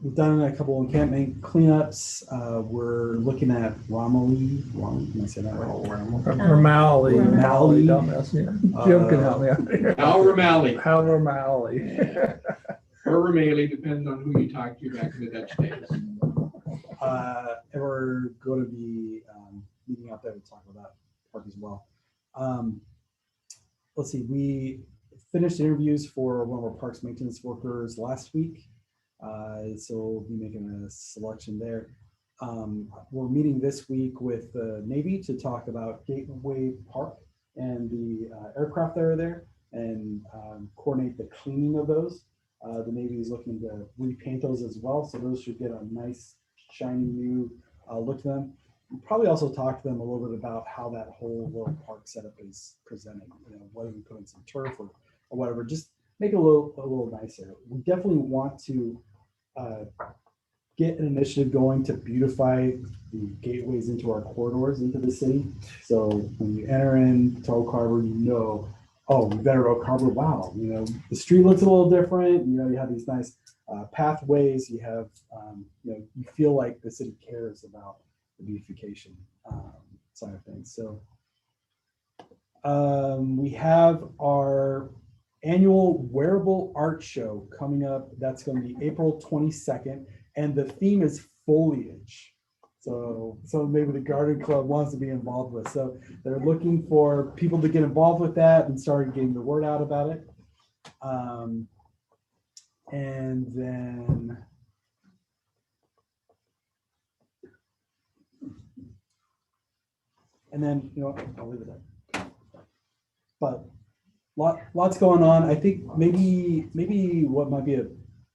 We've done a couple of encampment cleanups. We're looking at Romilly. Can I say that right?
Ramalley.
Ramalley.
Don't mess me up. Jim can help me out here.
Al Ramalley.
Hal Ramalley.
Or Ramalley, depending on who you talk to back in the Dutch days.
And we're going to be meeting out there to talk about that park as well. Let's see, we finished interviews for one of our parks maintenance workers last week. So we'll be making a selection there. We're meeting this week with the Navy to talk about Gateway Park and the aircraft that are there and coordinate the cleaning of those. The Navy is looking to repaint those as well. So those should get a nice, shiny new look to them. We'll probably also talk to them a little bit about how that whole little park setup is presented. You know, whether we put in some turf or whatever, just make it a little nicer. We definitely want to get an initiative going to beautify the gateways into our corridors into the city. So when you enter into Oak Harbor, you know, oh, we better Oak Harbor. Wow, you know, the street looks a little different. You know, you have these nice pathways. You have, you know, you feel like the city cares about the beautification side of things. So we have our annual wearable art show coming up. That's going to be April 22nd, and the theme is foliage. So maybe the garden club wants to be involved with. So they're looking for people to get involved with that and start getting the word out about it. And then, you know, I'll leave it there. But lots going on. I think maybe what might be a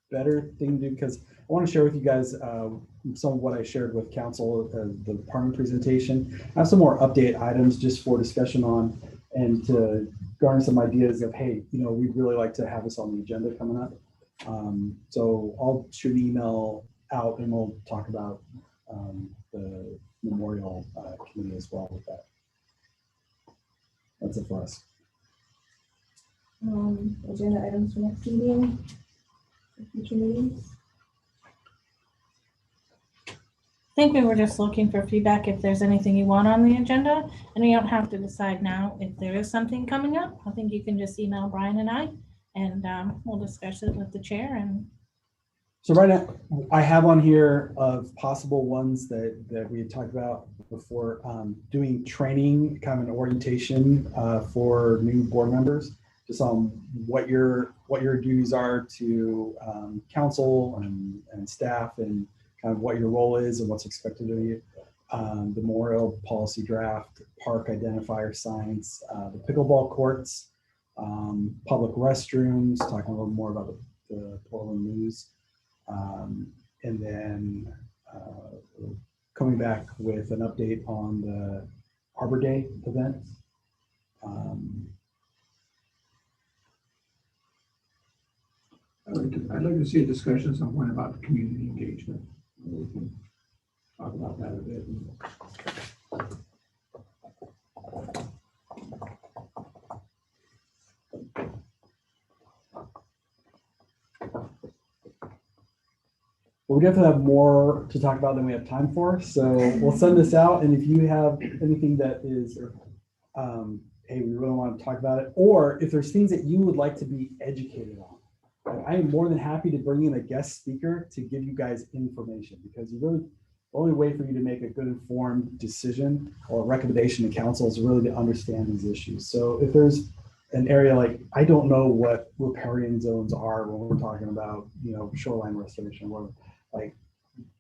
better thing to do, because I want to share with you guys some of what I shared with council, the department presentation. I have some more update items just for discussion on and to garner some ideas of, hey, you know, we'd really like to have this on the agenda coming up. So I'll shoot an email out and we'll talk about the memorial committee as well with that. That's it for us.
Agenda items for next meeting, future meetings.
I think we were just looking for feedback if there's anything you want on the agenda, and you don't have to decide now if there is something coming up. I think you can just email Brian and I, and we'll discuss it with the chair. And
so right now, I have on here of possible ones that we had talked about before, doing training, kind of an orientation for new board members, just on what your duties are to council and staff, and kind of what your role is and what's expected of you. The memorial policy draft, park identifier signs, the pickleball courts, public restrooms, talking a little more about the Portland News. And then coming back with an update on the Arbor Day event.
I'd like to see a discussion at some point about community engagement. We can talk about that a bit.
Well, we definitely have more to talk about than we have time for. So we'll send this out. And if you have anything that is, hey, we really want to talk about it, or if there's things that you would like to be educated on, I am more than happy to bring in a guest speaker to give you guys information, because you really, the only way for you to make a good informed decision or recommendation to council is really to understand these issues. So if there's an area like, I don't know what riparian zones are when we're talking about, you know, shoreline restoration, or like,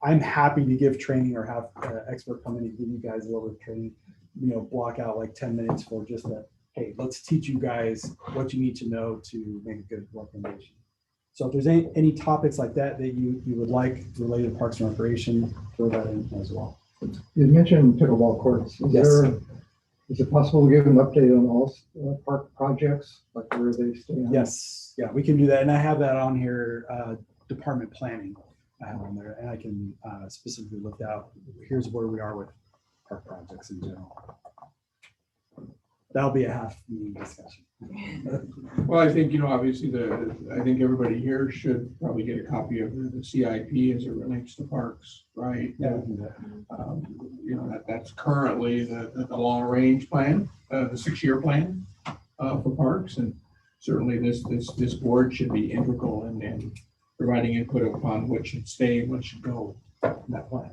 I'm happy to give training or have an expert come in and give you guys a little bit of training, you know, block out like 10 minutes for just that. Hey, let's teach you guys what you need to know to make a good recommendation. So if there's any topics like that that you would like related to Parks and Recreation, throw that in as well.
You mentioned pickleball courts. Is
Yes.
there Is it possible to give an update on all park projects, like where they stand?
Yes, yeah, we can do that. And I have that on here, department planning. I have on there, and I can specifically look out, here's where we are with park projects in general. That'll be a half meeting discussion.
Well, I think, obviously I think everybody here should probably get a copy of the CIP as it relates to parks, right?
Yeah, we can do that.
That's currently the long range plan, the 6-year plan for parks. And certainly this board should be integral in providing input upon what should stay and what should go in that plan.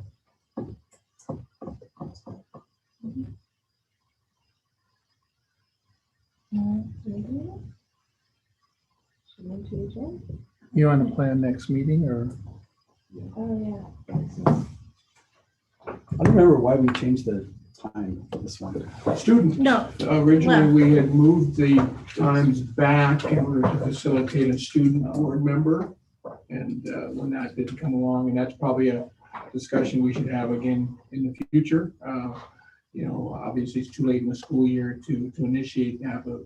You want to plan next meeting or?
Oh,
I don't remember why we changed the time for this one.
Students.
No,
Originally, we had moved the times back in order to facilitate a student board member. And when that didn't come along, and that's probably a discussion we should have again in the future. Obviously it's too late in the school year to initiate that, but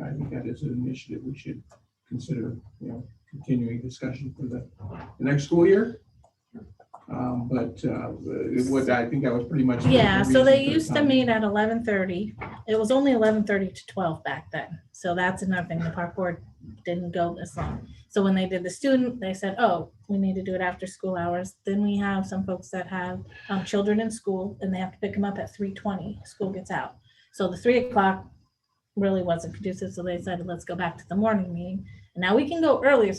I think that is an initiative we should consider, continuing discussion for the next school year. What I think that was pretty much.
yeah, so they
the reason
used
for
to
the
meet at 11:30. It was only 11:30 to 12 back then. So that's another thing. The park board didn't go this long. So when they did the student, they said, oh, we need to do it after school hours. Then we have some folks that have children in school and they have to pick them up at 3:20. School gets out. So the 3 o'clock really wasn't conducive. So they said, let's go back to the morning meeting. And now we can go earlier.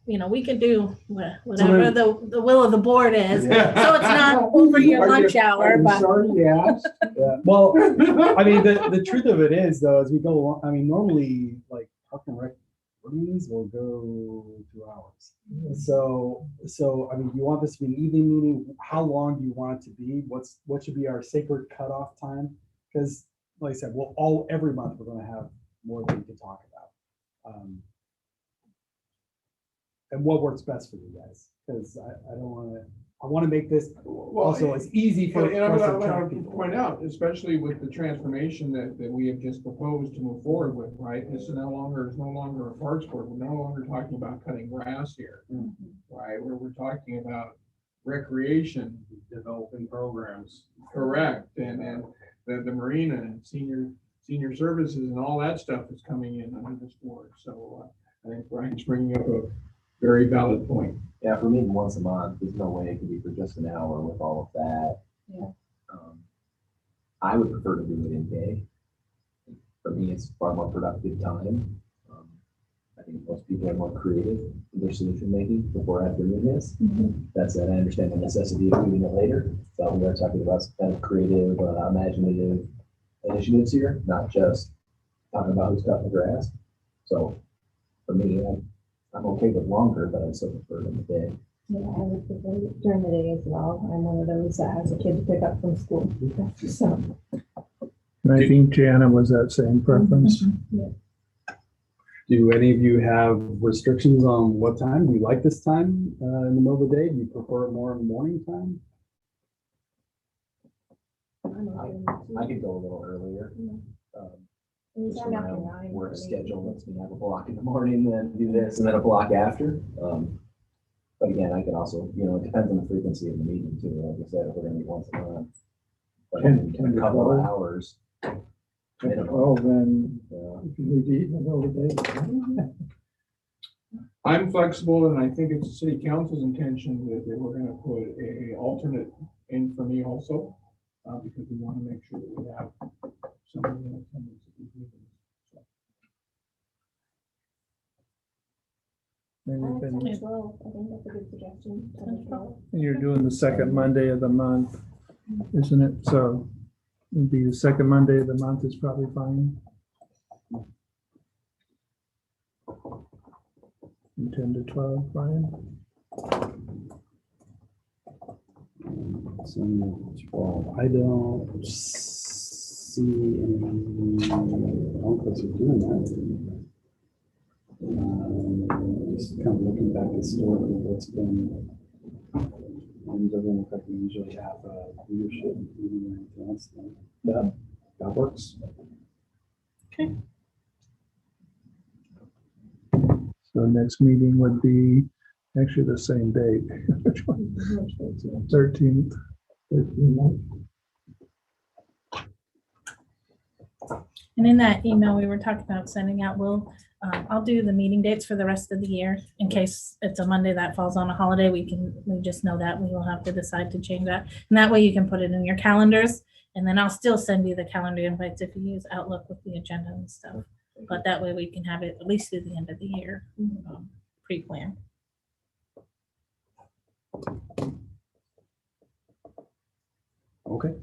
We can do whatever the will of the board is.
Yeah.
So it's not over your lunch hour, but
Sorry, yeah.
Yeah, well, I mean, the truth of it is though, as we go along, I mean, normally like Park and Rec board meetings will go 2 hours. So, I mean, you want this to be an evening meeting? How long do you want it to be? What should be our sacred cutoff time? Because like I said, every month we're going to have more than we can talk about. And what works best for you guys? Because I want to make this also as easy for
And I'm
us to
going
attract
to
people.
point out, especially with the transformation that we have just proposed to move forward with, right? It's no longer a parks board. We're no longer talking about cutting grass here, right? We're talking about recreation,
Developing programs.
correct, and the marina and senior services and all that stuff is coming in under this board. So I think Brian's bringing up a very valid point.
Yeah, for meeting once a month, there's no way it can be for just an hour with all of that.
Yeah.
I would prefer to do it in day. For me, it's far more productive time. I think most people are more creative in their solution making before after doing this. That said, I understand the necessity of doing it later. So we are talking about some kind of creative, imaginative initiatives here, not just talking about who's cutting the grass. So for me, I'm okay with longer, but I still prefer it in the day.
Yeah, I would prefer it during the day as well. I'm one of those that has a kid to pick up from school. So,
And I think Jana was that same preference.
Do any of you have restrictions on what time? Do you like this time in the middle of the day? Do you prefer it more in the morning time?
I could go a little earlier. Just around work schedule lets me have a block in the morning, then do this, and then a block after. But again, I can also, it depends on the frequency of the meeting too. Like I said, if we're gonna meet once a month. But in a couple of hours.
Well, then, if you need to eat in the middle of the day.
I'm flexible, and I think it's the city council's intention that we're going to put a alternate in for me also, because we want to make sure that we have somebody in attendance at these meetings.
And
I think that's a good suggestion. 10-12.
you're doing the second Monday of the month, isn't it? So it'd be the second Monday of the month is probably fine. From 10 to 12, Brian.
So 12. I don't see any uncles are doing that. Just kind of looking back historically, what's been. Doesn't look like we usually have a leadership meeting or anything else.
Yeah. That works.
So next meeting would be actually the same date, 13th.
And in that email we were talking about sending out, I'll do the meeting dates for the rest of the year in case it's a Monday that falls on a holiday. We just know that we will have to decide to change that. And that way you can put it in your calendars, and then I'll still send you the calendar invites if you use Outlook with the agenda and stuff. But that way we can have it at least through the end of the year, pre-planned.
Okay.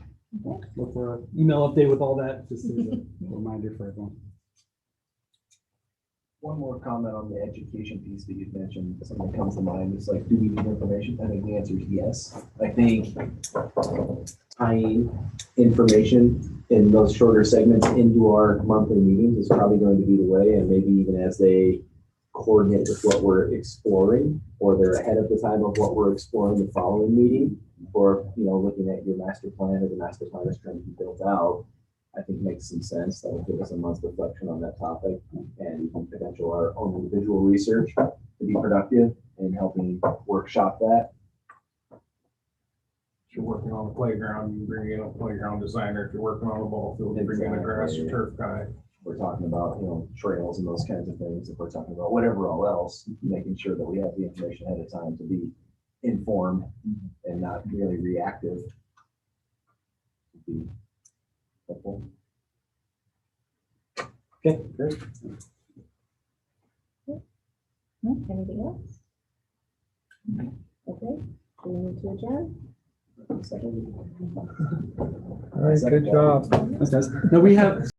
Look for an email update with all that, just as a reminder for everyone.
One more comment on the education piece that you mentioned, something that comes to mind is like, do we need information? I think the answer is yes. I think tying information in those shorter segments into our monthly meetings is probably going to be the way, and maybe even as they coordinate with what we're exploring, or they're ahead of the time of what we're exploring the following meeting, or, you know, looking at your master plan or the master plan is trying to be built out, I think makes some sense. That will give us a month's reflection on that topic and potential our own individual research to be productive in helping workshop that.
If you're working on the playground, you bring in a playground designer. If you're working on a ball field, you bring in a grass or turf guy.
We're talking about, you know, trails and those kinds of things. If we're talking about whatever all else, making sure that we have the information ahead of time to be informed and not really reactive. Would be helpful.
Okay, great.
Anything else? Okay, do we need to adjourn?
Second.
All right, good job.
Thanks, guys. Now we have